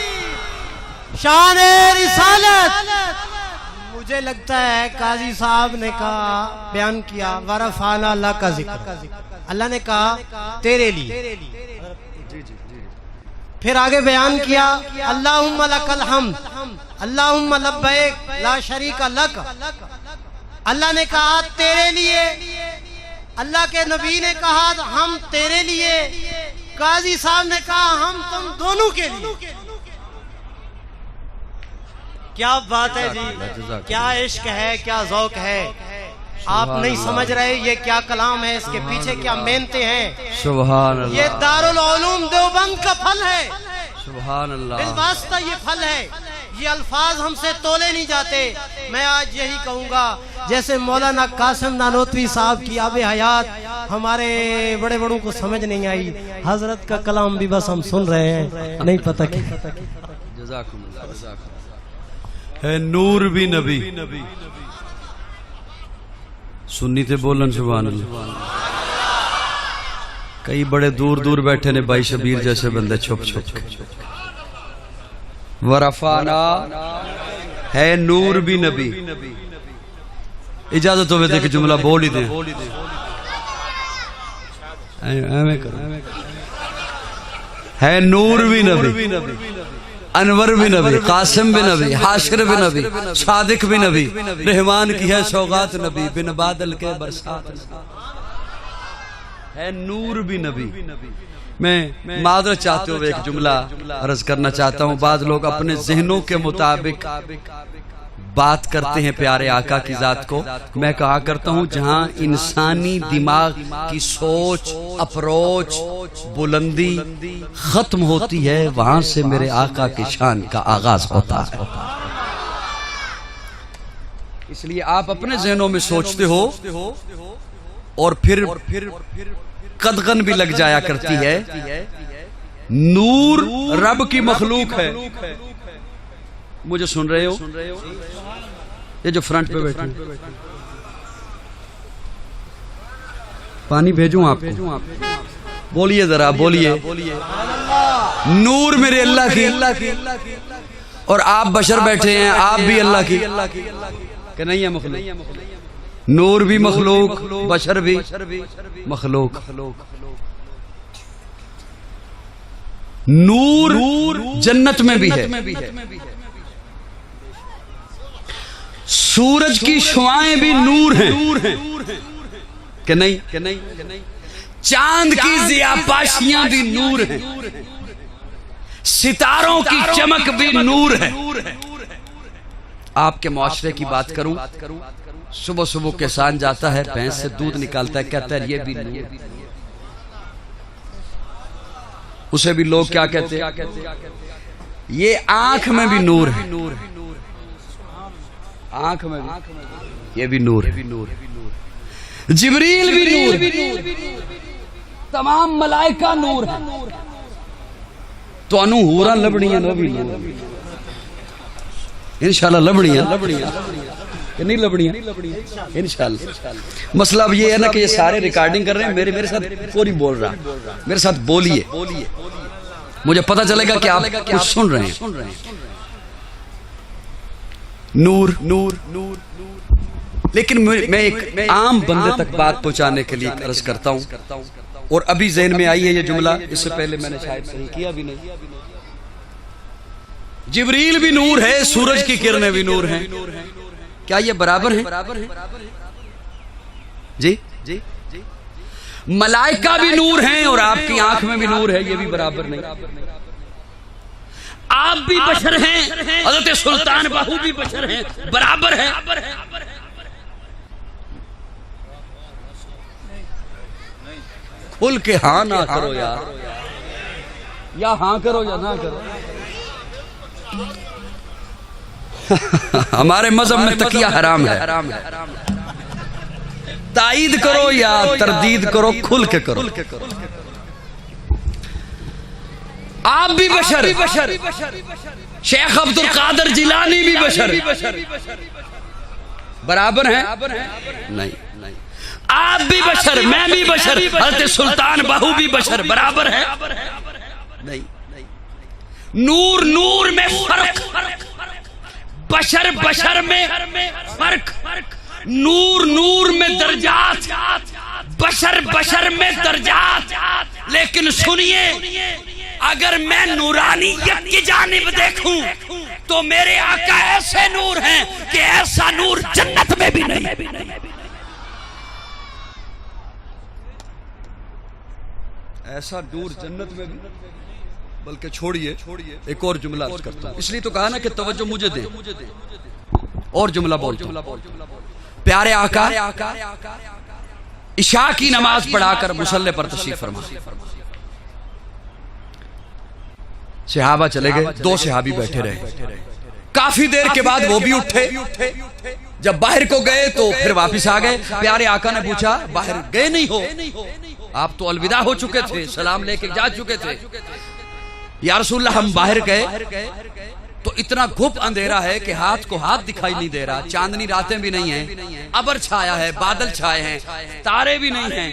شان رسالت. مجھے لگتا ہے قاضی صاحب نے کہا بیان کیا ورفعنا اللہ کا ذکر. اللہ نے کہا تیرے لیے. پھر آگے بیان کیا اللہم لک الحمد اللہم لبیک لا شریک لک. اللہ نے کہا تیرے لیے. اللہ کے نبی نے کہا ہم تیرے لیے. قاضی صاحب نے کہا ہم تم دونوں کے لیے. کیا بات ہے جی. کیا عشق ہے کیا ذوق ہے. آپ نہیں سمجھ رہے یہ کیا کلام ہے. اس کے پیچھے کیا محنتیں ہیں. سبحان اللہ. یہ دارالعلوم دیوبند کا پھل ہے. سبحان اللہ. بالواسطہ یہ پھل ہے. یہ الفاظ ہم سے تولے نہیں جاتے. میں آج یہی کہوں گا جیسے مولانا قاسم نانوتوی صاحب کی آب حیات ہمارے بڑے بڑوں کو سمجھ نہیں آئی. حضرت کا کلام بھی بس ہم سن رہے ہیں نہیں پتہ کہ جزاکم اللہ. ہے نور بھی نبی سنی تے بولن سبحان اللہ. کئی بڑے دور دور بیٹھے نے بھائی شبیر جیسے بندے چھپ چھپ. ورفعنا ہے نور بھی نبی. اجازت ہوئے تھے کہ جملہ بول ہی دیں. ایویں کرو ہے نور بھی نبی انور بھی نبی قاسم بھی نبی حاشر بھی نبی صادق بھی نبی رحمان کی ہے سوغات نبی بن بادل کے برسات ہے نور بھی نبی. میں معذرت چاہتے ہوئے ایک جملہ عرض کرنا چاہتا ہوں. بعض لوگ اپنے ذہنوں کے مطابق بات کرتے ہیں پیارے آقا کی ذات کو. میں کہا کرتا ہوں جہاں انسانی دماغ کی سوچ اپروچ بلندی ختم ہوتی ہے وہاں سے میرے آقا کی شان کا آغاز ہوتا ہے. اس لیے آپ اپنے ذہنوں میں سوچتے ہو اور پھر قدغن بھی لگ جایا کرتی ہے. نور رب کی مخلوق ہے. مجھے سن رہے ہو؟ یہ جو فرنٹ پہ بیٹھے پانی بھیجوں آپ کو؟ بولیے ذرا بولیے. نور میرے اللہ کی اور آپ بشر بیٹھے ہیں آپ بھی اللہ کی کہ نہیں ہے مخلوق. نور بھی مخلوق بشر بھی مخلوق. نور جنت میں بھی ہے. سورج کی شعاعیں بھی نور ہیں کہ نہیں. چاند کی ضیاء پاشیاں بھی نور ہیں. ستاروں کی چمک بھی نور ہے. آپ کے معاشرے کی بات کروں صبح صبح کسان جاتا ہے بھینس سے دودھ نکالتا ہے کہتا ہے یہ بھی نور. اسے بھی لوگ کیا کہتے ہیں؟ یہ آنکھ میں بھی نور ہے. آنکھ میں یہ بھی نور ہے. جبریل بھی نور، تمام ملائکہ نور ہیں. تو انو ہورا لبڑیاں نو بھی نور. انشاءاللہ لبڑیاں کہ نہیں لبڑیاں انشاءاللہ. مسئلہ اب یہ ہے نا کہ یہ سارے ریکارڈنگ کر رہے ہیں میرے ساتھ کوئی نہیں بول رہا. میرے ساتھ بولیے مجھے پتہ چلے گا کہ آپ کچھ سن رہے ہیں. نور نور نور. لیکن میں ایک عام بندے تک بات پہنچانے کے لیے عرض کرتا ہوں اور ابھی ذہن میں آئی ہے یہ جملہ. اس سے پہلے میں نے شاید صحیح کیا بھی نہیں. جبریل بھی نور ہے، سورج کی کرنیں بھی نور ہیں. کیا یہ برابر ہیں؟ جی ملائکہ بھی نور ہیں اور آپ کی آنکھ میں بھی نور ہے. یہ بھی برابر نہیں. آپ بھی بشر ہیں، حضرت سلطان باہو بھی بشر ہیں. برابر ہے؟ کھل کے ہاں نہ کرو یار، یا ہاں کرو یا نہ کرو. ہمارے مذہب میں تکیہ حرام ہے. تائید کرو یا تردید کرو، کھل کے کرو. آپ بھی بشر، شیخ عبد القادر جیلانی بھی بشر. برابر ہیں؟ نہیں. آپ بھی بشر، میں بھی بشر، حضرت سلطان باہو بھی بشر. برابر ہے؟ نہیں. نور نور میں فرق، بشر بشر میں فرق. نور نور میں درجات، بشر بشر میں درجات. لیکن سنیے، اگر میں نورانیت کی جانب دیکھوں تو میرے آقا ایسے نور ہیں کہ ایسا نور جنت میں بھی نہیں. ایسا نور جنت میں بھی. بلکہ چھوڑیے ایک اور جملہ کرتا ہوں. اس لیے تو کہا نا کہ توجہ مجھے دے. اور جملہ بولتا ہوں. پیارے آقا عشاء کی نماز پڑھا کر مصلی پر تشریف فرما. صحابہ چلے گئے. 2 صحابی بیٹھے رہے. کافی دیر کے بعد وہ بھی اٹھے. جب باہر کو گئے تو پھر واپس آ گئے. پیارے آقا نے پوچھا باہر گئے نہیں ہو؟ آپ تو الوداع ہو چکے تھے، سلام لے کے جا چکے تھے. یا رسول اللہ ہم باہر گئے تو اتنا گھپ اندھیرا ہے کہ ہاتھ کو ہاتھ دکھائی نہیں دے رہا. چاندنی راتیں بھی نہیں ہیں، ابر چھایا ہے، بادل چھائے ہیں، تارے بھی نہیں ہیں.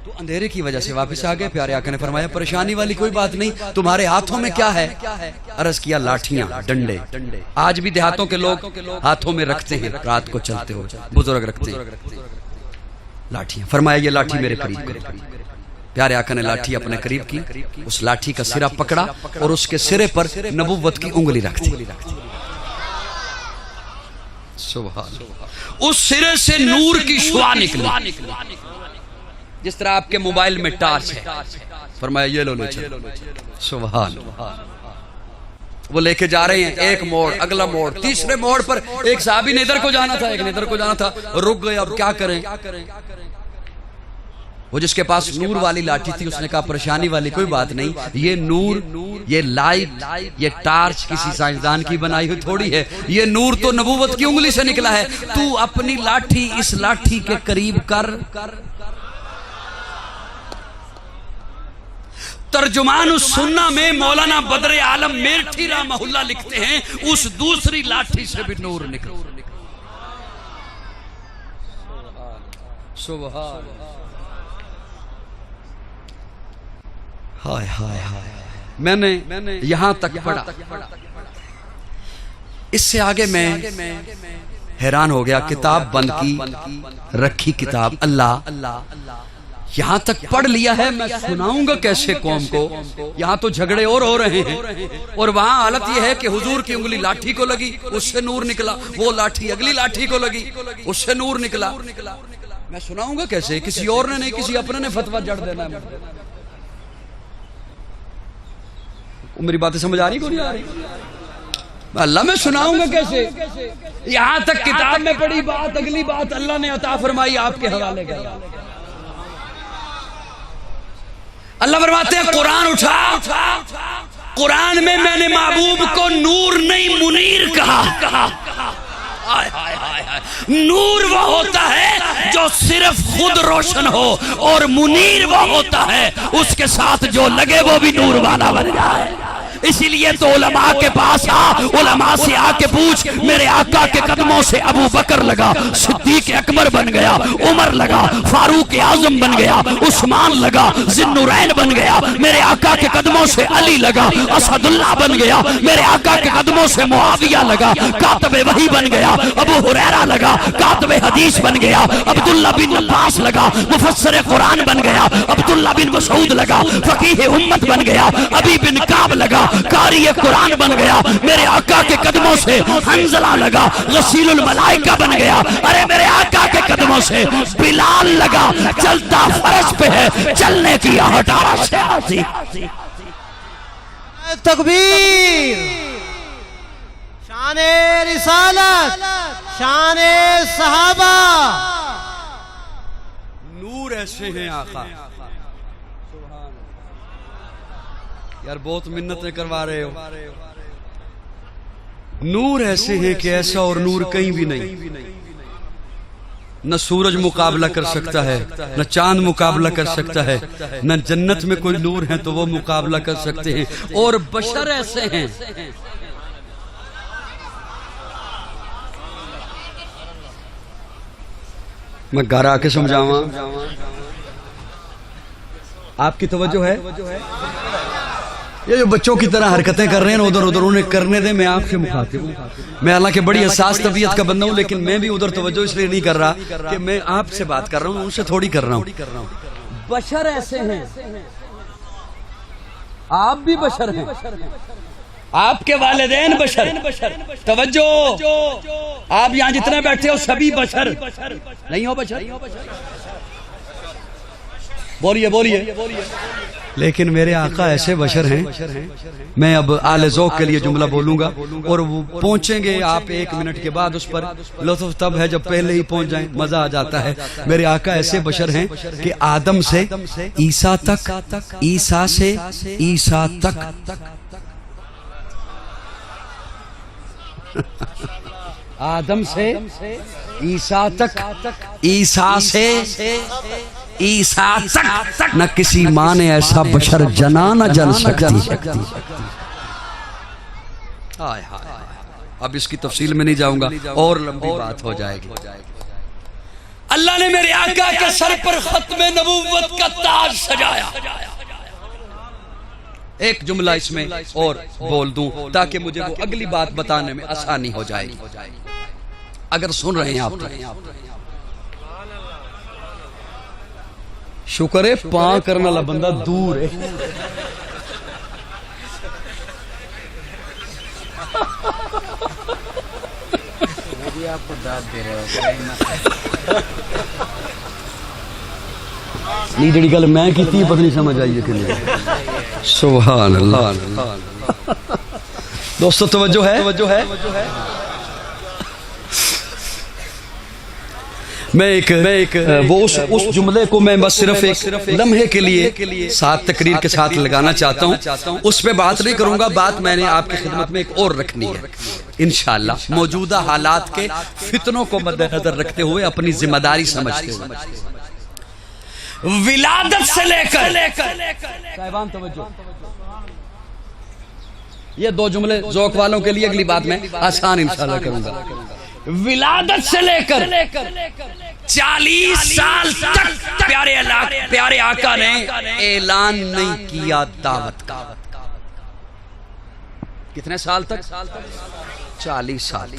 تو اندھیرے کی وجہ سے واپس آ گئے. پیارے آقا نے فرمایا پریشانی والی کوئی بات نہیں، تمہارے ہاتھوں میں کیا ہے؟ عرض کیا لاٹھیاں، ڈنڈے. آج بھی دیہاتوں کے لوگ ہاتھوں میں رکھتے ہیں رات کو چلتے ہو، بزرگ رکھتے ہیں لاٹھیاں. فرمایا یہ لاٹھی میرے قریب کرو. پیارے آقا نے لاٹھی اپنے قریب کی، اس لاٹھی کا سرا پکڑا اور اس کے سرے پر نبوت کی انگلی رکھ دی۔ سبحان اللہ۔ اس سرے سے نور کی شعاع نکلی، جس طرح آپ کے موبائل میں ٹارچ ہے۔ فرمایا یہ لو لے چلو۔ سبحان اللہ۔ وہ لے کے جا رہے ہیں، ایک موڑ، اگلا موڑ، تیسرے موڑ پر ایک صحابی نے ادھر کو جانا تھا، ایک نے ادھر کو جانا تھا، رک گئے، اب کیا کریں؟ وہ جس کے پاس نور والی لاٹھی تھی اس نے کہا پریشانی والی کوئی بات نہیں، یہ نور، یہ لائٹ، یہ ٹارچ کسی سائنسدان کی بنائی ہوئی تھوڑی ہے، یہ نور تو نبوت کی انگلی سے نکلا ہے، تو اپنی لاٹھی اس لاٹھی کے قریب کر۔ ترجمان السنہ میں مولانا بدر عالم میرٹھی رحمہ اللہ لکھتے ہیں اس دوسری لاٹھی سے بھی نور نکلا۔ سبحان اللہ۔ ہائے ہائے ہائے، میں نے یہاں تک پڑھا، اس سے آگے میں حیران ہو گیا، کتاب بند کی، رکھی کتاب، اللہ یہاں تک پڑھ لیا ہے، میں سناؤں گا کیسے قوم کو؟ یہاں تو جھگڑے اور ہو رہے ہیں، اور وہاں حالت یہ ہے کہ حضور کی انگلی لاٹھی کو لگی، اس سے نور نکلا، وہ لاٹھی اگلی لاٹھی کو لگی، اس سے نور نکلا۔ میں سناؤں گا کیسے؟ کسی اور نے نہیں، کسی اپنے نے فتویٰ جڑ دینا ہے۔ میری باتیں سمجھ آ رہی کو نہیں آ رہی؟ اللہ میں سناؤں گا کیسے؟ یہاں تک کتاب میں پڑھی بات، اگلی بات اللہ نے عطا فرمائی، آپ کے حوالے کر۔ اللہ فرماتے ہیں قرآن اٹھا، قرآن میں نے محبوب کو نور نہیں منیر کہا۔ نور وہ ہوتا ہے جو صرف خود روشن ہو، اور منیر وہ ہوتا ہے اس کے ساتھ جو لگے وہ بھی نور والا بن جائے۔ اسی لیے تو علماء کے پاس علماء سے آ کے پوچھ، میرے آقا کے قدموں سے ابو بکر لگا، صدیق اکبر بن گیا، عمر لگا، فاروق اعظم بن گیا، عثمان لگا، ذی النورین بن گیا، میرے آقا کے قدموں سے علی لگا، اسد اللہ بن گیا، میرے آقا کے قدموں سے معاویہ لگا، کاتب وحی بن گیا، ابو ہریرہ لگا، کاتب حدیث بن گیا، عبداللہ بن عباس لگا، مفسر قرآن بن گیا، عبداللہ بن مسعود لگا، فقیہ امت بن گیا، ابی بن کعب لگا، قاری قرآن بن گیا، میرے آقا کے قدموں سے حنظلہ لگا، غسیل الملائکہ بن گیا، ارے میرے آقا کے قدموں سے بلال لگا، چلتا فرش پہ ہے، چلنے کی آہٹ آواز سے آتی۔ تکبیر، شان رسالت، شان صحابہ، نور ایسے ہیں آقا۔ یار بہت منتیں کروا رہے ہو، نور ایسے ہیں کہ ایسا اور نور کہیں بھی نہیں، نہ سورج مقابلہ کر سکتا ہے، نہ چاند مقابلہ کر سکتا ہے، نہ جنت میں کوئی نور ہے تو وہ مقابلہ کر سکتے ہیں، اور بشر ایسے ہیں۔ میں گھر آ کے سمجھاواں، آپ کی توجہ ہے؟ یہ جو بچوں کی طرح حرکتیں کر رہے ہیں ادھر ادھر، انہیں کرنے دیں، میں آپ سے مخاطب ہوں۔ میں حالانکہ بڑی حساس طبیعت کا بندہ ہوں، لیکن میں بھی ادھر توجہ اس لیے نہیں کر رہا کہ میں آپ سے بات کر رہا ہوں، ان سے تھوڑی کر رہا ہوں۔ بشر ایسے ہیں، آپ بھی بشر ہیں، آپ کے والدین بشر، توجہ، آپ یہاں جتنے بیٹھے ہو سبھی بشر نہیں ہو؟ بشر بولیے بولیے۔ لیکن میرے آقا ایسے بشر ہیں، میں اب آل ذوق کے لیے جملہ بولوں گا اور وہ پہنچیں گے آپ 1 منٹ کے بعد، اس پر لطف تب ہے جب پہلے ہی پہنچ جائیں، مزہ آ جاتا ہے۔ میرے آقا ایسے بشر ہیں کہ آدم سے عیسیٰ تک، عیسیٰ سے عیسیٰ تک، آدم سے عیسیٰ تک، عیسیٰ سے عیسیٰ تک، نہ کسی ماں نے ایسا بشر جنا نہ جن سکتی۔ اب اس کی تفصیل میں نہیں جاؤں گا، اور لمبی بات ہو جائے گی۔ اللہ نے میرے آقا کے سر پر ختم نبوت کا تاج سجایا۔ ایک جملہ اس میں اور بول دوں تاکہ مجھے وہ اگلی بات بتانے میں آسانی ہو جائے گی، اگر سن رہے ہیں آپ۔ شکر ہے پاں کرنے والا بندہ دور ہے. آپ کو داد دے رہے ہو. نہیں جڑی گل میں کیتی پتہ نہیں سمجھ آئی ہے کہ نہیں. سبحان اللہ. دوستو توجہ ہے. میں ایک وہ اس جملے کو میں بس صرف ایک لمحے کے لیے ساتھ تقریر کے ساتھ لگانا چاہتا ہوں. اس پہ بات نہیں کروں گا. بات میں نے آپ کی خدمت میں ایک اور رکھنی ہے انشاءاللہ، موجودہ حالات کے فتنوں کو مد نظر رکھتے ہوئے، اپنی ذمہ داری سمجھتے ہوئے. ولادت سے لے کر صاحبان توجہ، یہ دو جملے ذوق والوں کے لیے، اگلی بات میں آسان انشاءاللہ کروں گا. ولادت سے لے کر 40 سال تک پیارے آقا نے اعلان نہیں کیا دعوت کا. کتنے سال تک؟ 40 سال.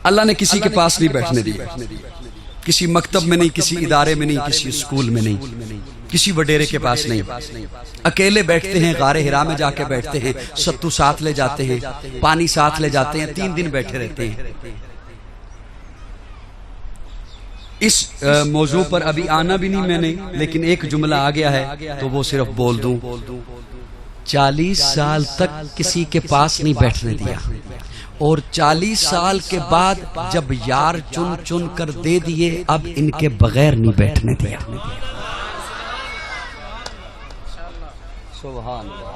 اللہ نے کسی کے پاس نہیں بیٹھنے دیا، کسی مکتب میں نہیں، کسی ادارے میں نہیں، کسی اسکول میں نہیں، کسی وڈیرے کے پاس نہیں. اکیلے بیٹھتے ہیں، غار حرا میں جا کے بیٹھتے ہیں، ستو ساتھ لے جاتے ہیں، پانی ساتھ لے جاتے ہیں، 3 دن بیٹھے رہتے ہیں. اس موضوع پر ابھی آنا بھی نہیں میں نے، لیکن ایک جملہ آ گیا ہے تو وہ صرف بول دوں. 40 سال تک کسی کے پاس نہیں بیٹھنے دیا، اور 40 سال کے بعد جب یار چن چن کر دے دیے، اب ان کے بغیر نہیں بیٹھنے دیا. سبحان اللہ.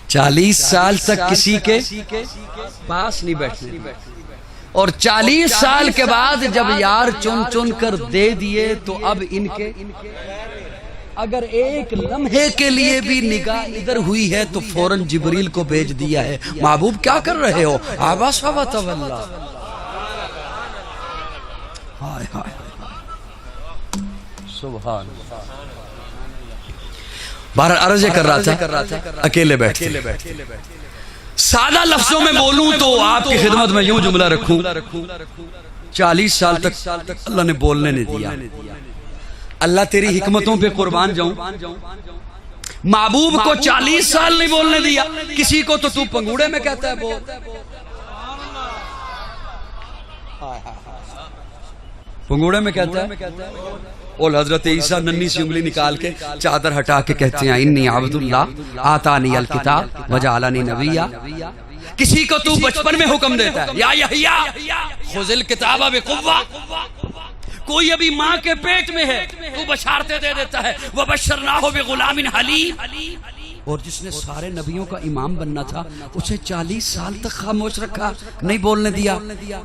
40 سال تک کسی کے پاس نہیں بیٹھنے دیا، اور 40 سال کے بعد جب یار چن چن کر دے دیے تو اب ان کے اگر ایک لمحے کے لیے بھی نگاہ ادھر ہوئی ہے تو فوراً جبریل کو بھیج دیا ہے، محبوب کیا کر رہے ہو؟ عبس و تولى. ہائے ہائے سبحان اللہ. بہر عرض کر رہا تھا اکیلے بیٹھے. سادہ لفظوں میں بولوں تو آپ کی خدمت میں یوں جملہ رکھوں، 40 سال تک اللہ نے بولنے نہیں دیا. اللہ تیری حکمتوں پہ قربان جاؤں، محبوب کو 40 سال نہیں بولنے دیا. کسی کو تو پنگوڑے میں کہتا ہے بول. پنگوڑے میں کہتا ہے. اور حضرت عیسیٰ ننھی سی انگلی نکال کے چادر ہٹا کے کہتے ہیں انی عبداللہ آتانی الکتاب وجعلنی نبیا. کسی کو تو بچپن میں حکم دیتا ہے یا یحییٰ خذ الکتاب بقوہ. کوئی ابھی ماں کے پیٹ میں ہے تو بشارتیں دے دیتا ہے وبشرناہ بغلام حلیم. اور جس نے سارے نبیوں کا امام بننا تھا اسے 40 سال تک خاموش رکھا، نہیں بولنے دیا.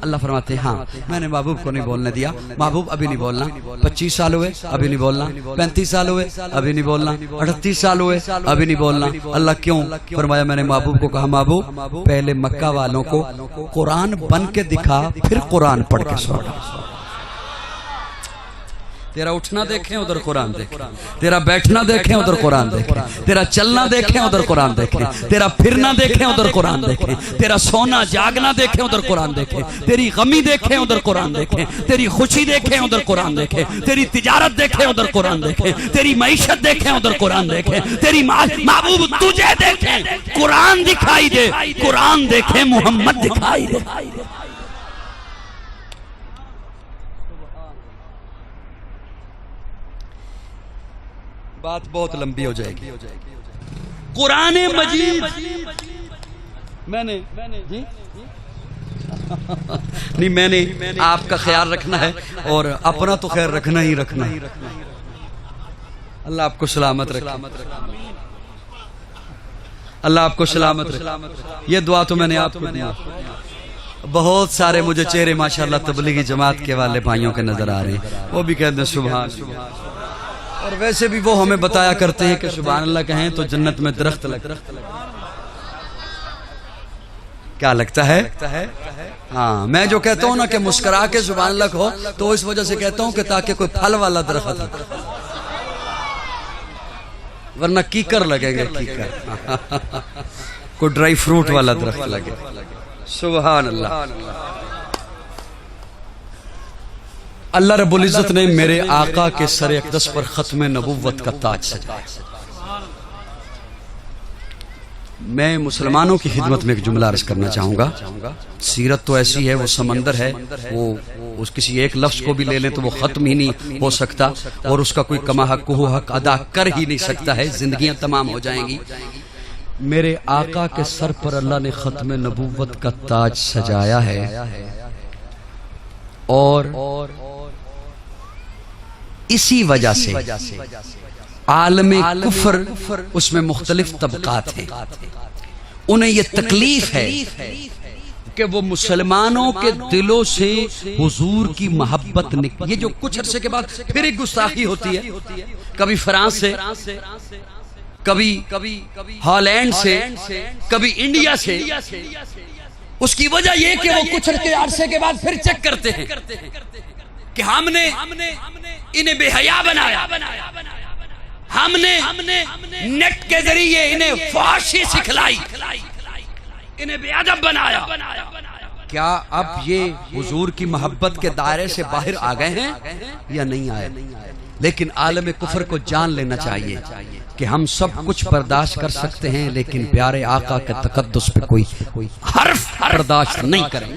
اللہ فرماتے ہیں ہاں میں نے محبوب کو نہیں بولنے دیا. محبوب ابھی نہیں بولنا. 25 سال ہوئے ابھی نہیں بولنا. 35 سال ہوئے ابھی نہیں بولنا. 38 سال ہوئے ابھی نہیں بولنا. اللہ کیوں؟ فرمایا میں نے محبوب کو کہا محبوب پہلے مکہ والوں کو قرآن بن کے دکھا، پھر قرآن پڑھ کے سنا. تیرا اٹھنا دیکھیں ادھر قرآن دیکھیں، تیرا بیٹھنا دیکھیں ادھر قرآن دیکھیں، تیرا چلنا دیکھیں ادھر قرآن دیکھیں، تیرا پھرنا دیکھیں ادھر قرآن دیکھیں، تیرا سونا جاگنا دیکھیں ادھر قرآن دیکھیں، تیری غمی دیکھیں ادھر قرآن دیکھیں، تیری خوشی دیکھیں ادھر قرآن دیکھیں، تیری تجارت دیکھیں ادھر قرآن دیکھیں، تیری معیشت دیکھیں ادھر قرآن دیکھیں، تیری محبوب تجھے دیکھیں قرآن دکھائی دے، قرآن دیکھیں محمد دکھائی دے. بات بہت لمبی ہو جائے گی. قرآن مجید میں نے نہیں میں نے آپ کا خیال رکھنا ہے اور اپنا تو خیر رکھنا ہی رکھنا ہے. اللہ آپ کو سلامت رکھے، اللہ آپ کو سلامت رکھے. یہ دعا تو میں نے آپ کو دیا. بہت سارے مجھے چہرے ماشاءاللہ تبلیغی جماعت کے والے بھائیوں کے نظر آ رہے ہیں، وہ بھی کہتے ہیں سبحان اللہ. اور ویسے بھی وہ ہمیں بتایا کرتے ہیں کہ سبحان اللہ کہیں تو جنت میں درخت لگتا ہے. کیا لگتا ہے؟ ہاں میں جو کہتا ہوں نا کہ مسکرا کے سبحان اللہ کہو تو اس وجہ سے کہتا ہوں کہ تاکہ کوئی پھل والا درخت ہو، ورنہ کیکر لگے گا. کیکر کوئی ڈرائی فروٹ والا درخت لگے. سبحان اللہ. اللہ رب العزت نے میرے آقا کے سر اقدس پر ختم نبوت کا تاج سجایا۔ میں مسلمانوں کی خدمت میں ایک جملہ عرض کرنا چاہوں گا۔ سیرت تو ایسی ہے، وہ سمندر ہے، وہ اس کسی ایک لفظ کو بھی لے لیں تو وہ ختم ہی نہیں ہو سکتا، اور اس کا کوئی کما حق ہو حق ادا کر ہی نہیں سکتا ہے، زندگیاں تمام ہو جائیں گی۔ میرے آقا کے سر پر اللہ نے ختم نبوت کا تاج سجایا ہے، اور اسی وجہ سے عالم کفر اس میں مختلف طبقات ہیں، انہیں یہ تکلیف ہے کہ وہ مسلمانوں کے دلوں سے حضور کی محبت یہ جو کچھ عرصے کے بعد پھر ایک گستاخی ہوتی ہے، کبھی فرانس سے، کبھی ہالینڈ سے، کبھی انڈیا سے، اس کی وجہ یہ کہ وہ کچھ عرصے کے بعد پھر چیک کرتے ہیں کہ ہم نے انہیں بے حیا بنایا، ہم نے نیٹ کے ذریعے انہیں فحاشی سکھلائی، انہیں بے ادب بنایا۔ کیا اب یہ حضور کی محبت کے دائرے سے باہر آ گئے ہیں یا نہیں آئے؟ لیکن عالم کفر کو جان لینا چاہیے کہ ہم سب کچھ برداشت کر سکتے ہیں، لیکن پیارے آقا کے تقدس پہ کوئی حرف برداشت نہیں کریں۔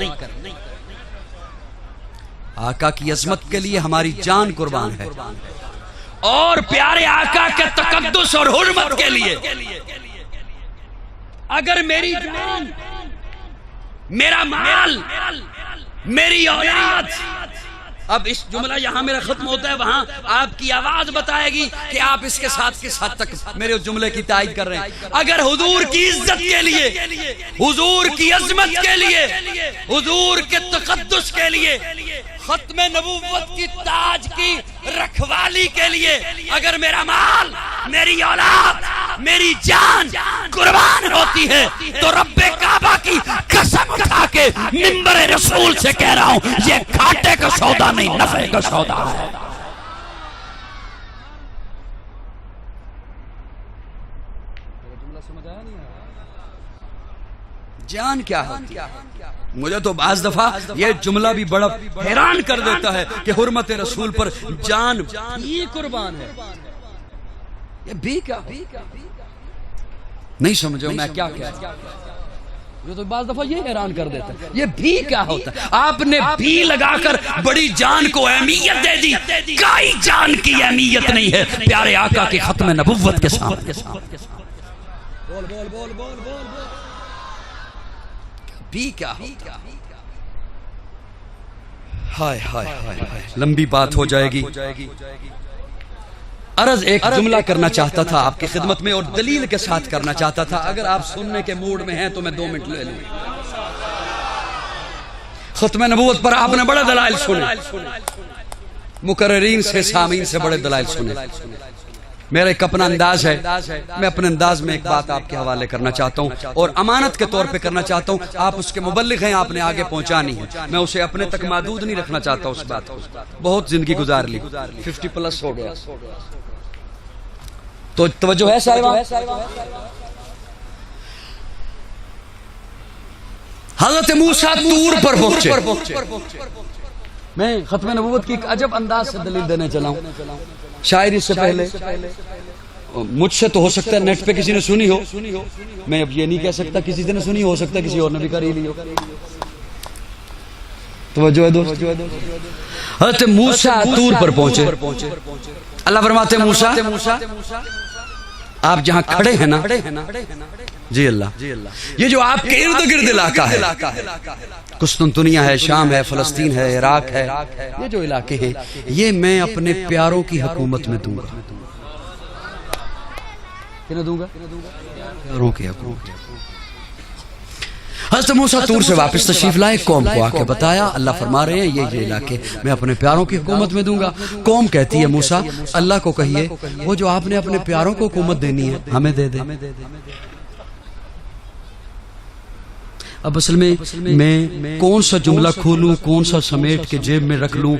آقا کی عظمت کے لیے ہماری جان قربان ہے، اور پیارے آقا کے تقدس اور حرمت کے لیے اگر میری جان، میرا مال، میری اولاد، اب اس جملہ یہاں میرا ختم ہوتا ہے، وہاں آپ کی آواز بتائے گی کہ آپ اس کے ساتھ کس حد تک میرے اس جملے کی تائید کر رہے ہیں۔ اگر حضور کی عزت کے لیے، حضور کی عظمت کے لیے، حضور کے تقدس کے لیے، ختم نبوت کی تاج کی رکھوالی کے لیے اگر میرا مال، میری اولاد، میری جان قربان ہوتی ہے، تو رب کعبہ کی قسم اٹھا کے منبر رسول سے کہہ رہا ہوں، یہ گھاٹے کا سودا نہیں، نفع کا سودا ہے۔ جان کیا ہوتی ہے؟ مجھے تو بعض دفعہ یہ جملہ بھی بڑا حیران کر دیتا ہے کہ حرمت رسول پر جان بھی قربان ہے۔ یہ بھی کیا نہیں سمجھو میں کیا کہہ رہا ہوں؟ یہ تو بعض دفعہ یہ حیران کر دیتا ہے، یہ بھی کیا ہوتا ہے؟ آپ نے بھی لگا کر بڑی جان کو اہمیت دے دی، کوئی جان کی اہمیت نہیں ہے پیارے آقا کی ختم نبوت کے سامنے۔ بول بول بول بول بول بھی کیا ہوتا؟ ہائے ہائے ہائے، لمبی بات ہو جائے گی۔ عرض ایک جملہ کرنا چاہتا تھا آپ کی خدمت میں، اور دلیل کے ساتھ کرنا چاہتا تھا، اگر آپ سننے کے موڈ میں ہیں تو میں 2 منٹ لے لوں۔ ختم نبوت پر آپ نے بڑے دلائل سنے، مقررین سے، سامعین سے بڑے دلائل سنے۔ میرا ایک اپنا انداز ہے، میں اپنے انداز میں ایک بات آپ کے حوالے کرنا چاہتا ہوں، اور امانت کے طور پہ کرنا چاہتا ہوں۔ آپ اس کے مبلغ ہیں، آپ نے آگے پہنچانی ہے، میں اسے اپنے تک محدود نہیں رکھنا چاہتا۔ اس بات کو بہت زندگی گزار لی، 50+ ہو گیا، تو توجہ ہے صاحبہ۔ حضرت موسیٰ طور پر پہنچے۔ میں ختم نبوت کی ایک عجب انداز سے دلیل دینے چلا ہوں۔ شاعری سے پہلے مجھ سے تو ہو سکتا ہے نیٹ پہ کسی نے سنی ہو، میں اب یہ نہیں کہہ سکتا کسی نے سنی ہو سکتا ہے کسی اور نے بھی کر ہی لی ہو۔ توجہ ہے دوست، حضرت موسیٰ طور پر پہنچے۔ اللہ فرماتے ہیں موسیٰ آپ جہاں کھڑے ہیں نا، جی اللہ، یہ جو آپ کے ارد گرد علاقہ ہے، قسطنطنیہ ہے، شام ہے، فلسطین ہے، عراق ہے، یہ جو علاقے ہیں، یہ میں اپنے پیاروں کی حکومت میں دوں گا۔ کیا دوں گا؟ پیاروں کی حکومت۔ حضرت موسیٰ طور سے واپس تشریف لائے، قوم کو آ کے بتایا، اللہ فرما رہے ہیں یہ علاقے میں اپنے پیاروں کی حکومت میں دوں گا۔ قوم کہتی ہے موسیٰ اللہ کو کہیے وہ جو آپ نے اپنے پیاروں کو حکومت دینی ہے ہمیں دے دے۔ اب اصل میں کون سا جملہ کھولوں، کون سا سمیٹ کے جیب میں رکھ لوں،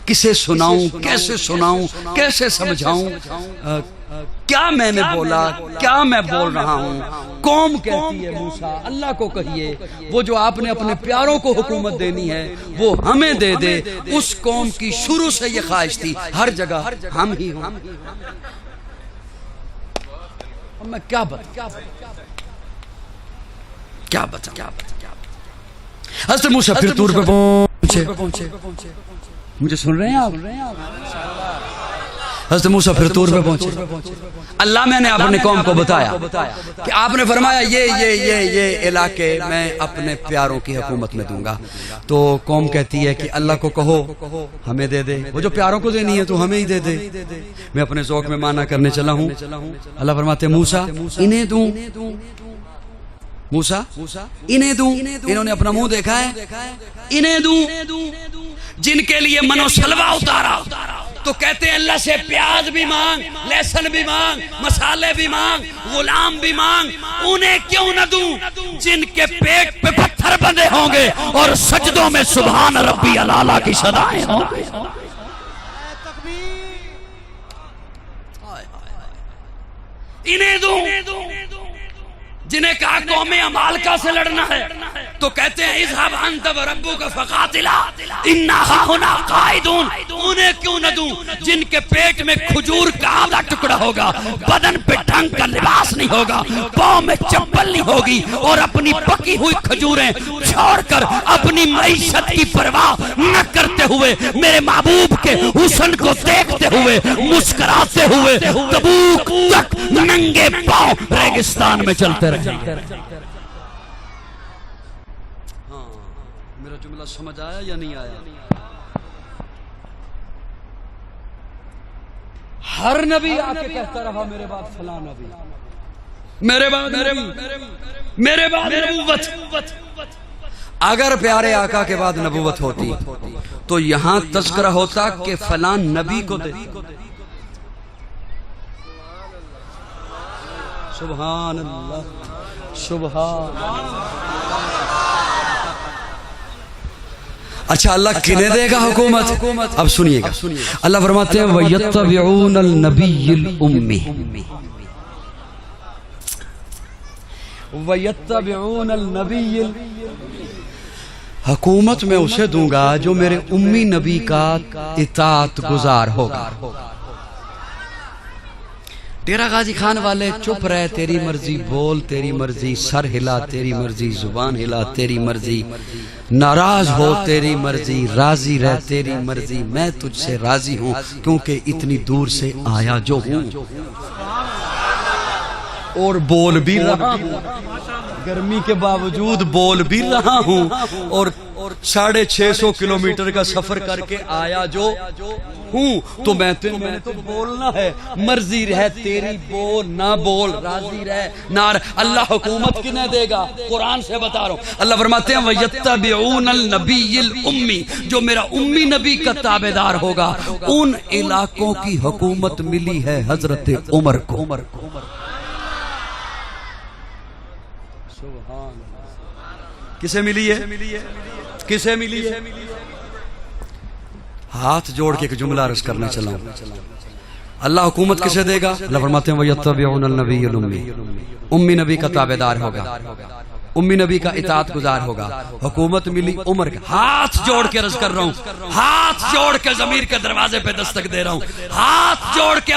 کسے سناؤں، کیسے سناؤں، کیسے سمجھاؤں، کیا میں نے بولا، کیا میں بول رہا ہوں؟ قوم کہتی ہے موسیٰ اللہ کو کہیے وہ جو آپ نے اپنے پیاروں کو حکومت دینی ہے وہ ہمیں دے دے۔ اس قوم کی شروع سے یہ خواہش تھی ہر جگہ ہم ہی ہوں۔ میں کیا بتا حضرت موسیٰ پھر طور پہ پہنچے۔ مجھے سن رہے ہیں آپ؟ حضرت موسیٰ پھر طور پہ پہنچے۔ اللہ میں نے اپنی قوم کو بتایا کہ آپ نے فرمایا یہ علاقے میں اپنے پیاروں کی حکومت میں دوں گا۔ تو قوم کہتی ہے کہ اللہ کو کہو ہمیں دے دے، وہ جو پیاروں کو دینی ہے تو ہمیں ہی دے دے۔ میں اپنے ذوق میں معنی کرنے چلا ہوں۔ اللہ فرماتے ہیں موسیٰ انہیں دوں، موسیٰ انہیں دوں، انہوں نے اپنا منہ دیکھا ہے، انہیں دوں جن کے لیے منو سلوہ اتارا تو کہتے ہیں اللہ سے پیاز بھی مانگ، لہسن بھی مانگ، مسالے بھی مانگ، غلام بھی مانگ، انہیں کیوں نہ دوں جن کے پیٹ پہ پتھر بندے ہوں گے اور سجدوں میں سبحان ربی العالی کی صدائیں ہوں گے۔ انہیں دوں جنہیں کہا قوم عمالقہ سے لڑنا ہے تو کہتے ہیں اذهب انت وربک فقاتلا انا ہاہنا قاعدون۔ انہیں کیوں نہ دوں جن کے پیٹ میں کھجور کا آدھا ٹکڑا ہوگا، بدن پہ ڈھنگ کا لباس نہیں ہوگا، پاؤں میں چپل نہیں ہوگی، اور اپنی پکی ہوئی کھجوریں چھوڑ کر اپنی معیشت کی پرواہ نہ کرتے ہوئے میرے محبوب کے حسن کو دیکھتے ہوئے مسکراتے ہوئے تبوک تک ننگے پاؤں ریگستان میں چلتے رہے۔ ہاں میرا جملہ سمجھ آیا یا نہیں آیا؟ ہر نبی آ کے کہتا رہا میرے بعد فلاں نبی، میرے بعد نبوت۔ اگر پیارے آقا کے بعد نبوت ہوتی تو یہاں تذکرہ ہوتا کہ فلاں نبی کو دے۔ سبحان اللہ، سبحان۔ اچھا اللہ کنہیں دے گا حکومت؟ اب سنیے گا، اللہ فرماتے ہیں وَيَتَّبِعُونَ النَّبِيِّ الْأُمِّ، وَيَتَّبِعُونَ النَّبِيِّ، حکومت میں اسے دوں گا جو میرے امی نبی کا اطاعت گزار ہوگا۔ ڈیرہ غازی خان والے چپ رہے، تیری مرضی بول، تیری مرضی سر ہلا، تیری مرضی زبان ہلا، تیری مرضی ناراض ہو، تیری مرضی راضی رہ، تیری مرضی، میں تجھ سے راضی ہوں کیونکہ اتنی دور سے آیا جو ہوں اور بول بھی رہا ہوں، گرمی کے باوجود بول بھی رہا ہوں، اور 650 کلومیٹر کا سفر کر کے آیا جو ہوں، تو میں نے تو بولنا ہے، مرضی رہ تیری، بول نہ بول، راضی رہ نار۔ اللہ حکومت کنہیں دے گا؟ قرآن سے بتا رہا ہوں، اللہ فرماتے ہیں وَيَتَّبِعُونَ النَّبِيِّ الْأُمِّ، جو میرا امی نبی کا تابعدار ہوگا۔ ان علاقوں کی حکومت ملی ہے حضرت عمر کو۔ کسے ملی ہے؟ کسے ملی ہے؟ ہاتھ جوڑ کے ایک جملہ عرض کرنا چلا ہوں۔ اللہ حکومت کسے دے گا؟ اللہ فرماتے ہیں وَيَتَّبِعُونَ النَّبِيَّ الْأُمِّ، امی نبی کا تابعدار ہوگا، امی نبی کا اطاعت گزار ہوگا، حکومت ملی عمر کا۔ ہاتھ جوڑ کے عرض کر رہا ہوں، ہاتھ جوڑ کے ضمیر کے دروازے پہ دستک دے رہا ہوں، ہاتھ جوڑ کے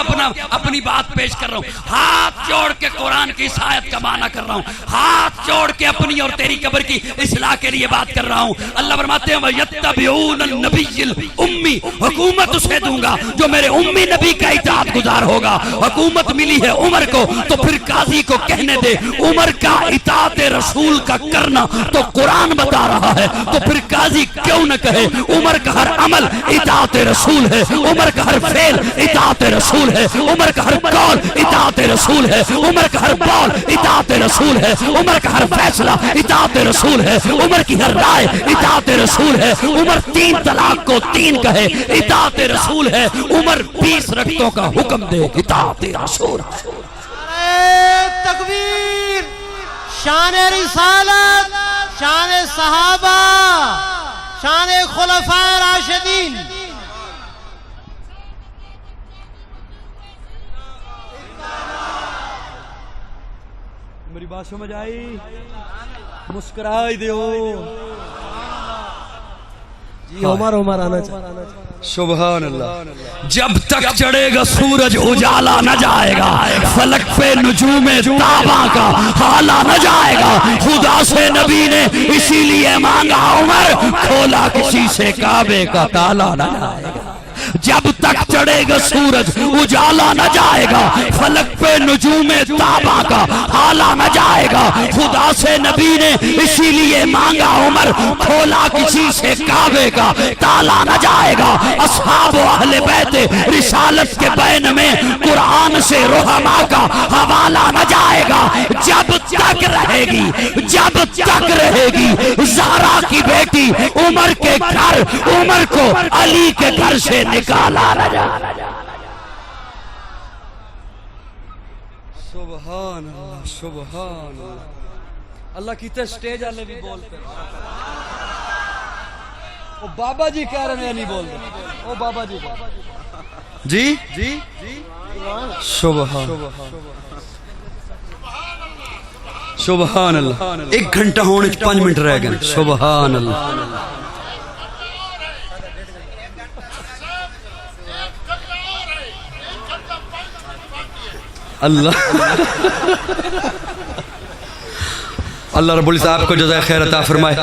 اپنی بات پیش کر رہا ہوں، ہاتھ جوڑ کے قرآن کی اس آیت کا معنی کر رہا ہوں، ہاتھ جوڑ کے اپنی اور تیری قبر کی اصلاح کے لیے بات کر رہا ہوں۔ اللہ فرماتے ہیں وَيَتَّبِعُونَ النَّبِيَّ الْأُمِّ، حکومت اسے دوں گا جو میرے امی نبی کا اطاعت گزار ہوگا۔ حکومت ملی ہے عمر کو، تو پھر قاضی کو کہنے دے عمر کا اطاعت رسول کا کرنا تو قرآن بتا رہا ہے، تو پھر قاضی کیوں نہ کہے عمر کا ہر عمل اطاعت رسول ہے، عمر کا ہر فعل اطاعت رسول ہے، عمر کا ہر قول اطاعت رسول ہے، عمر کا ہر قول اطاعت رسول ہے، عمر کا ہر فیصلہ اطاعت رسول ہے، عمر کی ہر رائے اطاعت رسول ہے، عمر 3 طلاق کو 3 کہے اطاعت رسول ہے، عمر 20 رکعتوں کا حکم دے اطاعت رسول ہے۔ تکبیر، شان رسالت، شان صحابہ، شان خلفاء راشدین۔ میری بات سمجھ آئی؟ مسکرائی دیو عمر عمر آنا چاہیے. سبحان اللہ. جب تک چڑھے گا سورج اجالا نہ جائے گا, فلک پہ نجوم تاباں کا حالا نہ جائے گا. خدا سے نبی نے اسی لیے مانگا عمر, کھولا کسی سے کعبے کا تالا نہ جائے گا. جب تک چڑھے گا سورج اجالا نہ جائے گا, فلک پہ نجوم تاباں کا حالا نہ جائے گا. خدا سے نبی نے اسی لیے مانگا عمر, کھولا کسی سے کعبے کا تالا نہ جائے گا. اصحاب و اہل بیت رسالت کے بین میں قرآن سے رحماء کا حوالہ نہ جائے گا. جب تک رہے گی, جب تک رہے گی زہرا کی بیٹی عمر کے گھر, عمر کو علی کے گھر سے نکالا نہ جائے گا. سبحان اللہ, سبحان اللہ. اللہ کیتے سٹیج والے بھی بولتے, او بابا جی کہہ رہے ہیں نہیں بولتے, او بابا جی جی جی سبحان سبحان اللہ. 1 گھنٹہ ہونے 5 منٹ رہ گئے. سبحان اللہ. اللہ اللہ رب العزت آپ کو جزائے خیر عطا فرمائے.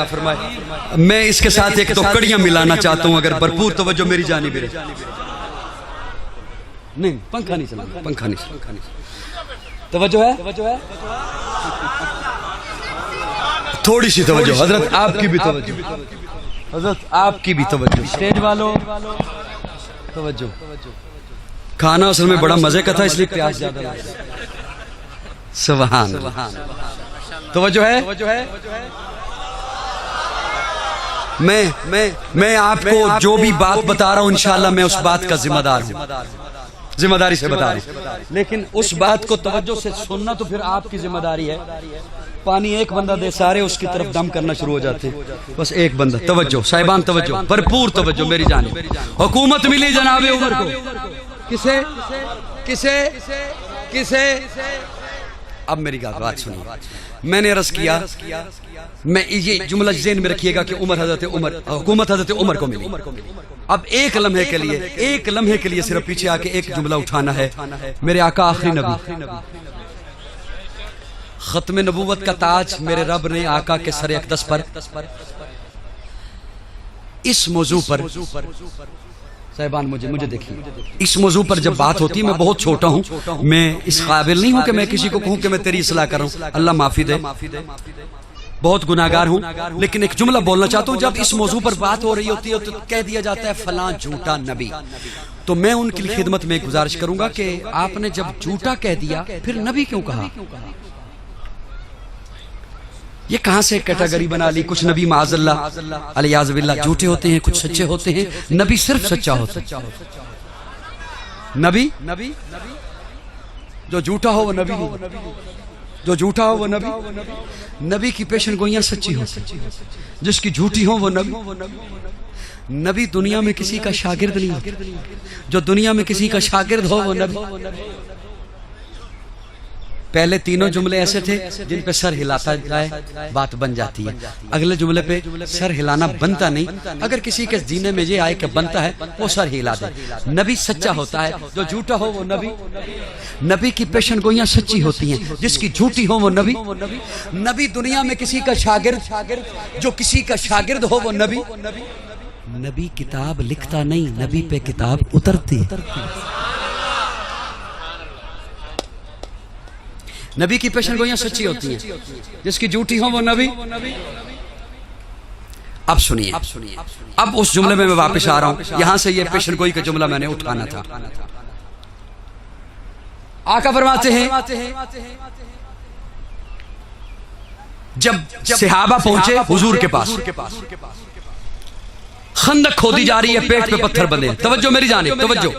میں اس کے ساتھ ایک تو کڑیاں ملانا چاہتا ہوں, اگر بھرپور توجہ میری جانب ہے. نہیں پنکھا نہیں چلا, پنکھا نہیں. توجہ ہے, تھوڑی سی توجہ. حضرت آپ کی بھی توجہ, حضرت آپ کی بھی توجہ. اسٹیج والوں توجہ. کھانا اصل میں بڑا مزے کا تھا, اس لیے پیاز زیادہ لگا. سبحان اللہ. توجہ ہے. میں آپ کو جو بھی بات بتا رہا ہوں انشاءاللہ میں اس بات کا ذمہ دار ہوں, ذمہ داری سے بتا رہا ہوں. لیکن اس بات کو توجہ سے سننا تو پھر آپ کی ذمہ داری ہے. پانی ایک بندہ دے, سارے اس کی طرف دم کرنا شروع ہو جاتے ہیں. بس ایک بندہ. توجہ صاحبان, توجہ, بھرپور توجہ میری جانب. حکومت ملی جناب عمر کو. کسے کسے کسے اب میری بات سنیے. میں نے عرض کیا, میں یہ جملہ ذہن میں رکھیے گا کہ حضرت عمر, حکومت حضرت عمر کو ملی. اب ایک لمحے کے لیے صرف پیچھے آ کے ایک جملہ اٹھانا ہے. میرے آقا آخری نبی, ختم نبوت کا تاج میرے رب نے آقا کے سر اقدس پر اس موضوع پر صاحبان مجھے دیکھیں, اس موضوع پر جب بات ہوتی ہے, میں بہت چھوٹا ہوں, میں اس قابل نہیں ہوں کہ میں کسی کو کہوں کہ میں تیری اصلاح کر رہا ہوں, اللہ معافی دے, بہت گناہگار ہوں. لیکن ایک جملہ بولنا چاہتا ہوں. جب اس موضوع پر بات ہو رہی ہوتی ہے تو کہہ دیا جاتا ہے فلاں جھوٹا نبی, تو میں ان کی خدمت میں گزارش کروں گا کہ آپ نے جب جھوٹا کہہ دیا پھر نبی کیوں کہا؟ یہ کہاں سے کیٹیگری بنا لی؟ کچھ نبی معاذ اللہ علیہ باللہ جھوٹے ہوتے ہیں, کچھ سچے ہوتے ہیں. نبی صرف سچا ہوتا ہے. نبی جو جھوٹا ہو وہ نبی نہیں, جو جھوٹا ہو وہ نبی. نبی کی پیشن گوئیاں سچی ہو, جس کی جھوٹی ہو وہ نبی. نبی دنیا میں کسی کا شاگرد نہیں ہوتا, جو دنیا میں کسی کا شاگرد ہو وہ نبی. پہلے تینوں جملے ایسے تھے جن پہ سر ہلاتا جائے بات بن جاتی ہے, اگلے جملے پہ سر ہلانا بنتا نہیں. اگر کسی کے جینے میں یہ آئے کہ بنتا ہے وہ سر ہلا دے. نبی سچا ہوتا ہے, جو جھوٹا ہو وہ نبی. نبی کی پیشن گوئیاں سچی ہوتی ہیں, جس کی جھوٹی ہو وہ نبی. نبی دنیا میں کسی کا شاگرد, جو کسی کا شاگرد ہو وہ نبی. نبی کتاب لکھتا نہیں, نبی پہ کتاب اترتی. نبی کی پیشن گوئیاں سچی ہوتی ہیں, جس کی جھوٹی ہو وہ نبی. اب سنیے, اب اس جملے میں واپس آ رہا ہوں. یہاں سے یہ پیشن گوئی کا جملہ میں نے اٹھانا تھا. آقا فرماتے ہیں جب صحابہ پہنچے حضور کے پاس, خندق کھودی جا رہی ہے, پیٹ پہ پتھر بندے ہیں. توجہ میری جانب, توجہ.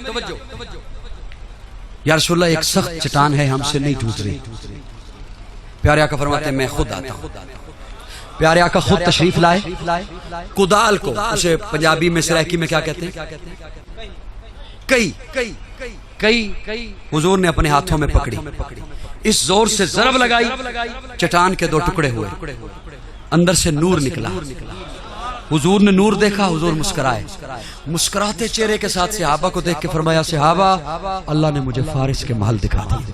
یا رسول اللہ ایک سخت چٹان ہے, ہم سے نہیں ٹوٹ رہی. پیارے آقا فرماتے ہیں میں خود آتا ہوں. پیارے آقا خود تشریف لائے. کدال کو, اسے پنجابی میں سرائکی میں کیا کہتے ہیں, کئی حضور نے اپنے ہاتھوں میں پکڑی. اس زور سے ضرب لگائی، چٹان کے 2 ٹکڑے ہوئے، اندر سے نور نکلا۔ حضور نے نور دیکھا، حضور مسکرائے، مسکراتے چہرے کے ساتھ صحابہ کو دیکھ کے فرمایا صحابہ اللہ نے مجھے فارس کے محل دکھا دی۔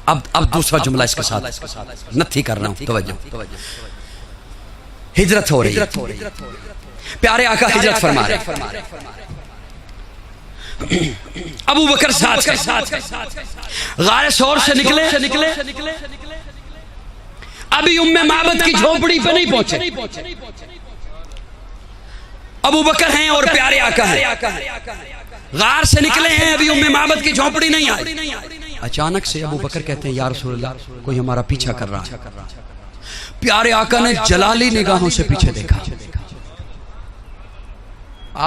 اب دوسرا جملہ اس کے ساتھ نتھی کر رہا ہوں، توجہ۔ ہجرت ہو رہی ہے، پیارے آقا ہجرت فرما رہے، ابو بکر ساتھ غار ثور سے نکلے، ابھی ام معبد کی جھوپڑی پہ نہیں پہنچے، ابو بکر ہیں اور پیارے آقا ہیں، غار سے نکلے ہیں، ابھی ام معبد کی جھوپڑی نہیں آئی۔ اچانک سے ابو بکر کہتے ہیں یا رسول اللہ کوئی ہمارا پیچھا کر رہا ہے۔ پیارے آقا نے جلالی نگاہوں سے پیچھے دیکھا۔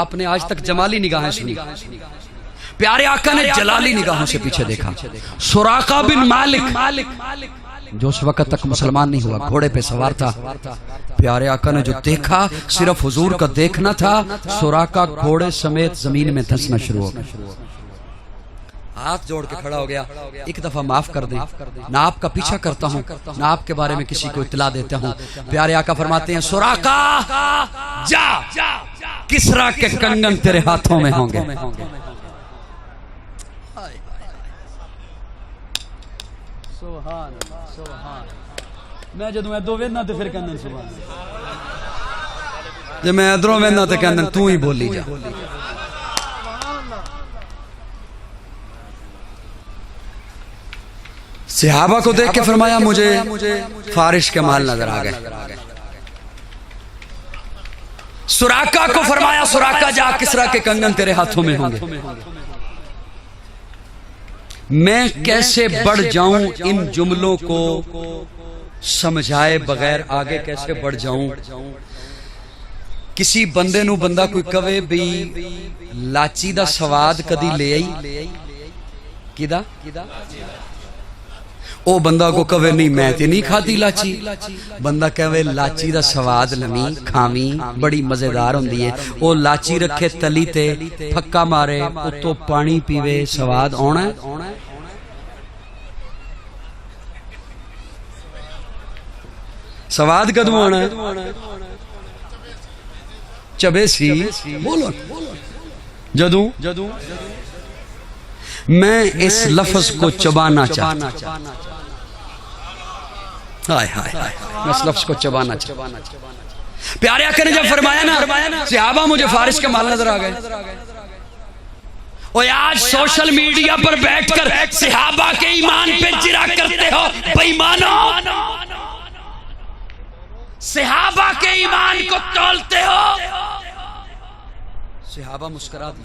آپ نے آج تک جمالی نگاہیں سنی، پیارے آقا نے جلالی نگاہوں سے پیچھے دیکھا۔ سراقہ بن مالک جو اس وقت تک مسلمان نہیں ہوا، گھوڑے پہ سوار تھا، پیارے آقا نے جو دیکھا صرف حضور کا دیکھنا تھا، سراقہ گھوڑے سمیت زمین میں دھنسنا شروع ہو گیا۔ ہاتھ جوڑ کے کھڑا ہو گیا، ایک دفعہ معاف کر دیں، نہ آپ کا پیچھا کرتا ہوں نہ آپ کے بارے میں کسی کو اطلاع دیتا ہوں۔ پیارے آقا فرماتے ہیں سراقہ جا، کسرا کے کنگن تیرے ہاتھوں میں ہوں گے۔ سبحان سبحان، میں جدوں ادھر وینا تے پھر کہندے سبحان، جے میں ادھروں وینا تے کہندے تو ہی بولی جا۔ صحابہ کو دیکھ کے فرمایا مجھے فارس کے محل نظر آ گئے۔ سراقہ کو فرمایا سراقہ جا، کسرا کے کنگن تیرے ہاتھوں میں ہوں گے۔ میں کیسے بڑھ جاؤں ان جملوں کو سمجھائے بغیر، آگے کیسے بڑھ جاؤں؟ کسی بندے نو بندہ کوئی کہے بھی لاچی دا سواد کدی لے آئی کیدا، او بندہ کو کہے نہیں میں تے نہیں کھاتی لاچی، بندہ کہے لاچی دا سواد لمی کھاویں بڑی مزیدار ہوندی ہے، او لاچی رکھے تلی تے پھکا مارے اتو پانی پیوے، سواد آنا ہے؟ سواد کدوں آنا ہے؟ چبے سی بولو جدوں میں اس لفظ کو چبانا چاہتا ہوں، میں اس لفظ کو چبانا چاہتا ہوں۔ پیارے آقا نے جب فرمایا نا صحابہ مجھے فارس کے محل نظر آ گئے، اور آج سوشل میڈیا پر بیٹھ کر صحابہ کے ایمان پہ جرا کرتے ہو بے ایمانو، صحابہ کے ایمان کو تولتے ہو۔ صحابہ مسکرا دی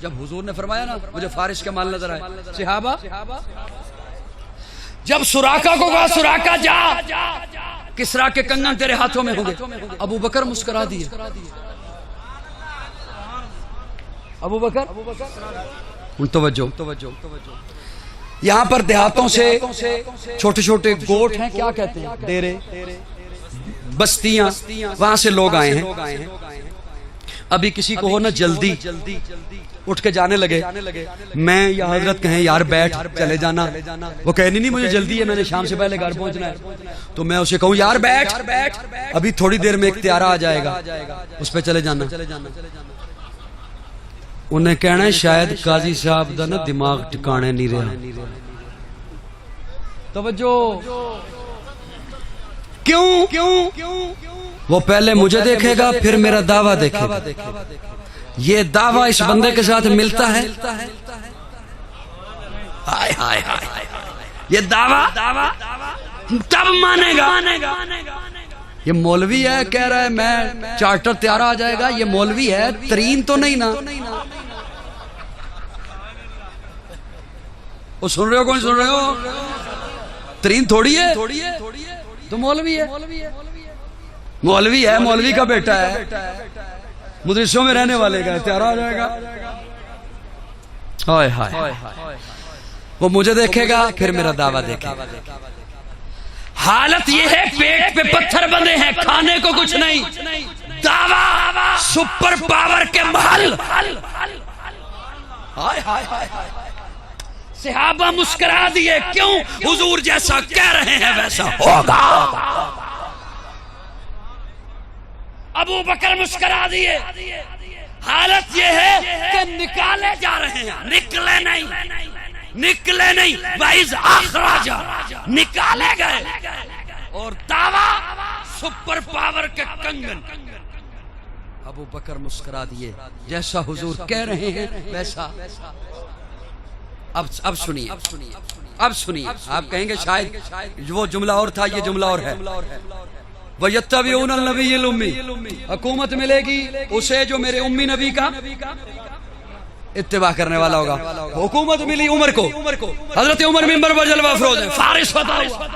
جب حضور نے فرمایا نا مجھے فارس کے محل نظر آئے، صحابہ جب سراقہ کو کہا سراقہ جا، کسرا کے کنگن تیرے ہاتھوں میں ہوں گے، ابو بکر مسکرا دیے۔ ابو بکر توجہ، یہاں پر دیہاتوں سے چھوٹے چھوٹے گوٹ ہیں، کیا کہتے ہیں، ڈیرے، بستیاں، وہاں سے لوگ آئے ہیں۔ ابھی کسی کو ہو نا جلدی اٹھ کے جانے لگے، میں یا حضرت کہیں یار بیٹھ چلے جانا، وہ کہنی نہیں مجھے جلدی ہے میں نے شام سے پہلے گھر پہنچنا ہے، تو میں اسے کہوں یار بیٹھ ابھی تھوڑی دیر میں ایک طیارہ آ جائے گا اس پہ چلے جانا، انہیں کہنا ہے شاید قاضی صاحب دا نا دماغ ٹکانے نہیں رہا۔ توجہ، کیوں؟ وہ پہلے مجھے دیکھے گا پھر میرا دعویٰ دیکھے گا، یہ دعویٰ اس بندے کے ساتھ ملتا ہے، یہ دعویٰ تب مانے گا۔ یہ مولوی ہے کہہ رہا ہے میں چارٹر تیار آ جائے گا، یہ مولوی ہے ترین تو نہیں نا، وہ سن رہے ہو کون سن رہے ہو، ترین تھوڑی ہے تو مولوی ہے، مولوی کا بیٹا ہے، مدرسوں میں رہنے والے کا تیار آ جائے گا۔ ہائے ہائے، وہ مجھے دیکھے گا پھر میرا دعویٰ دیکھے گا۔ حالت یہ ہے پیٹ پہ پتھر بندے ہیں، کھانے کو کچھ نہیں، دعویٰ سپر پاور کے محل، ہائے ہائے ہائے، صحابہ مسکرا دیے، کیوں؟ حضور جیسا کہہ رہے ہیں ویسا ہوگا۔ ابو بکر مسکرا دیے، حالت یہ ہے کہ نکالے جا رہے ہیں، نکلے نہیں، نکلے نہیں، وَإِذْ أَخْرَجَ، نکالے گئے، اور دعویٰ سپر پاور کے کنگن۔ ابو بکر مسکرا دیے، جیسا حضور کہہ رہے ہیں ویسا۔ اب سنیے، اب سنیے، آپ کہیں گے شاید وہ جملہ اور تھا، یہ جملہ اور ہے۔ وَيَتَّبِعُونَ النَّبِيَّ الْأُمِّيَّ، حکومت ملے گی اسے جو میرے امی نبی کا اتباع کرنے والا ہوگا۔ حکومت ملی عمر کو، حضرت عمر منبر پر جلوہ افروز ہیں، فارس فتح ہوا۔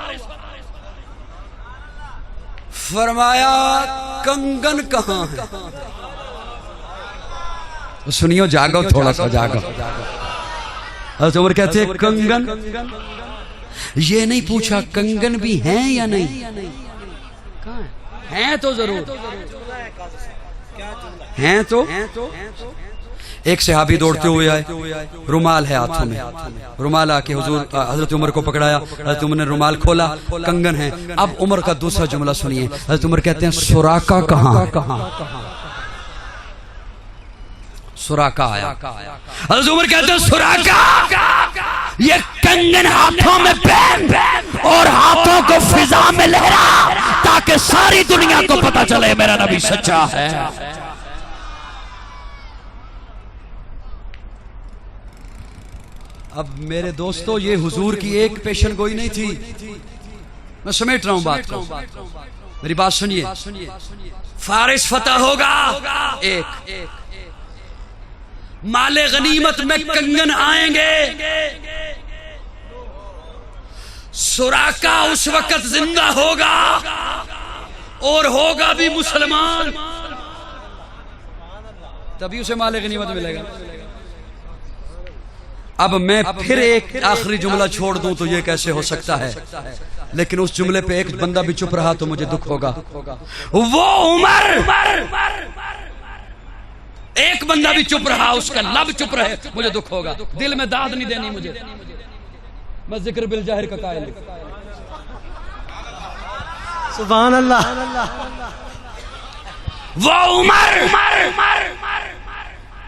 فرمایا کنگن کہاں ہے؟ سنیو، جاگو تھوڑا سا، جاگو۔ حضرت عمر کہتے ہیں کنگن، یہ نہیں پوچھا کنگن بھی ہیں یا نہیں، ہیں تو ضرور ہیں تو۔ ایک صحابی دوڑتے ہوئے آئے، رومال ہے ہاتھوں میں، رومال آ کے حضور حضرت عمر کو پکڑایا، حضرت عمر نے رومال کھولا، کنگن ہے۔ اب عمر کا دوسرا جملہ سنیے، حضرت عمر کہتے ہیں سراقہ کہاں؟ سراقہ آیا، حضرت عمر کہتے ہیں سراقہ یہ کنگن ہاتھوں میں پہن اور ہاتھوں کو فضا میں لہرا، تاکہ ساری دنیا کو پتا چلے میرا نبی سچا ہے۔ اب میرے دوستو، یہ حضور کی ایک پیشن گوئی نہیں تھی، میں سمیٹ رہا ہوں بات کو، میری بات سنیے۔ فارس فتح ہوگا، ایک مال غنیمت میں کنگن آئیں گے، سراقہ اس وقت زندہ ہوگا اور ہوگا بھی مسلمان، تبھی اسے مال غنیمت ملے گا۔ اب میں پھر ایک آخری جملہ چھوڑ دوں تو یہ کیسے ہو سکتا ہے، لیکن اس جملے پہ ایک بندہ بھی چپ رہا تو مجھے دکھ ہوگا۔ وہ عمر، ایک بندہ بھی چپ رہا، اس کا لب چپ رہے، مجھے دکھ ہوگا، دل میں داد نہیں دینی مجھے، میں ذکر بالجاہر کا قائل ہوں۔ سبحان اللہ۔ وہ عمر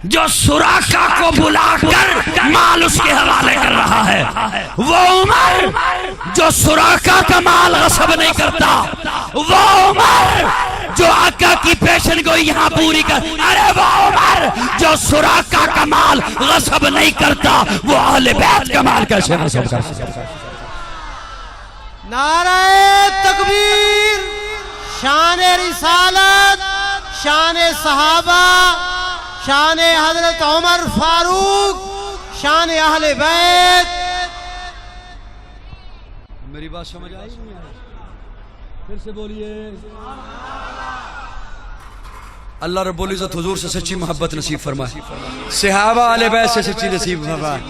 جو سراقہ کو بلا کر مال اس کے حوالے کر رہا ہے، وہ عمر جو سراقہ کا مال غصب نہیں کرتا، وہ عمر جو آقا کی پیشن گوئی یہاں پوری کر، ارے وہ عمر جو سراقہ کا مال غصب نہیں کرتا، وہ اہل بیت کا مال کیسے غصب کر سکتا؟ نعرہ تکبیر، شان رسالت، شان صحابہ، شان حضرت عمر فاروق، شان اہل بیت۔ میری بات سمجھ آئی؟ پھر سے بولیے۔ اللہ رب العزت حضور سے سچی محبت نصیب فرمائے، صحابہ اہل بیت سے سچی نصیب فرمائے۔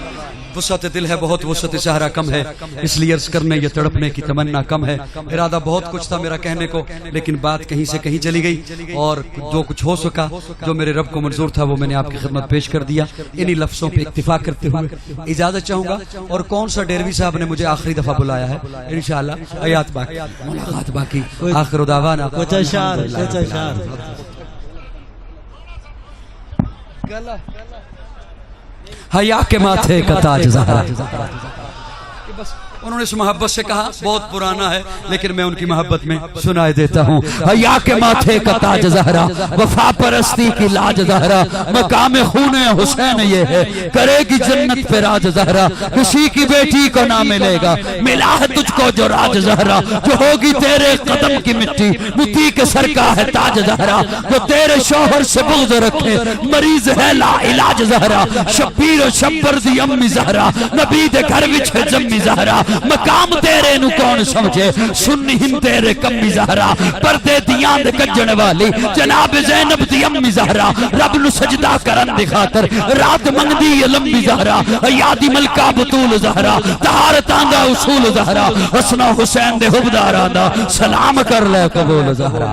وسعت دل ہے بہت، وسعت صحرا کم ہے، اس لیے عرض کرنے یہ تڑپنے کی تمنا کم ہے۔ ارادہ بہت کچھ تھا میرا کہنے کو، لیکن بات کہیں سے کہیں چلی گئی، اور جو کچھ ہو سکا، جو میرے رب کو منظور تھا، وہ میں نے آپ کی خدمت پیش کر دیا۔ انہی لفظوں پہ اکتفا کرتے ہوئے اجازت چاہوں گا۔ اور کون سا ڈیروی صاحب نے مجھے آخری دفعہ بلایا ہے، انشاءاللہ حیات باقی، ملاقات باقی، آخر دعوانا کچھ اشعار۔ حیا کے ماتھے کا تاج زہرا، بس انہوں نے اس محبت سے کہا، بہت پرانا ہے لیکن میں ان کی محبت میں سنائے دیتا ہوں۔ حیا کے ماتھے کا تاج زہرا، وفا پرستی کی لاج زہرا، مقام خون حسین یہ ہے، کرے گی جنت پہ راج زہرا، کسی کی بیٹی کو نہ ملے گا ملا ہے تجھ کو جو راج زہرا، جو ہوگی تیرے قدم کی مٹی مٹی کے سر کا ہے تاج زہرا، جو تیرے شوہر سے بغض رکھے مریض ہے لا علاج زہرا، شبیر و شبر دی امی زہرا، نبی دے گھر وچ ہے جمی زہرا، مقام تیرے نو کون سمجھے سنی ہم تیرے کمی زہرا، پردے دیاں دے کجن والی جناب زینب دی امی زہرا، رب نو سجدہ کرن دی خاطر رات منگدی لمبی زہرا، یادی ملکہ بطول زہرا، طہارتاں دا اصول زہرا، حسن و حسین دے حبداراں دا سلام کر لے قبول زہرا۔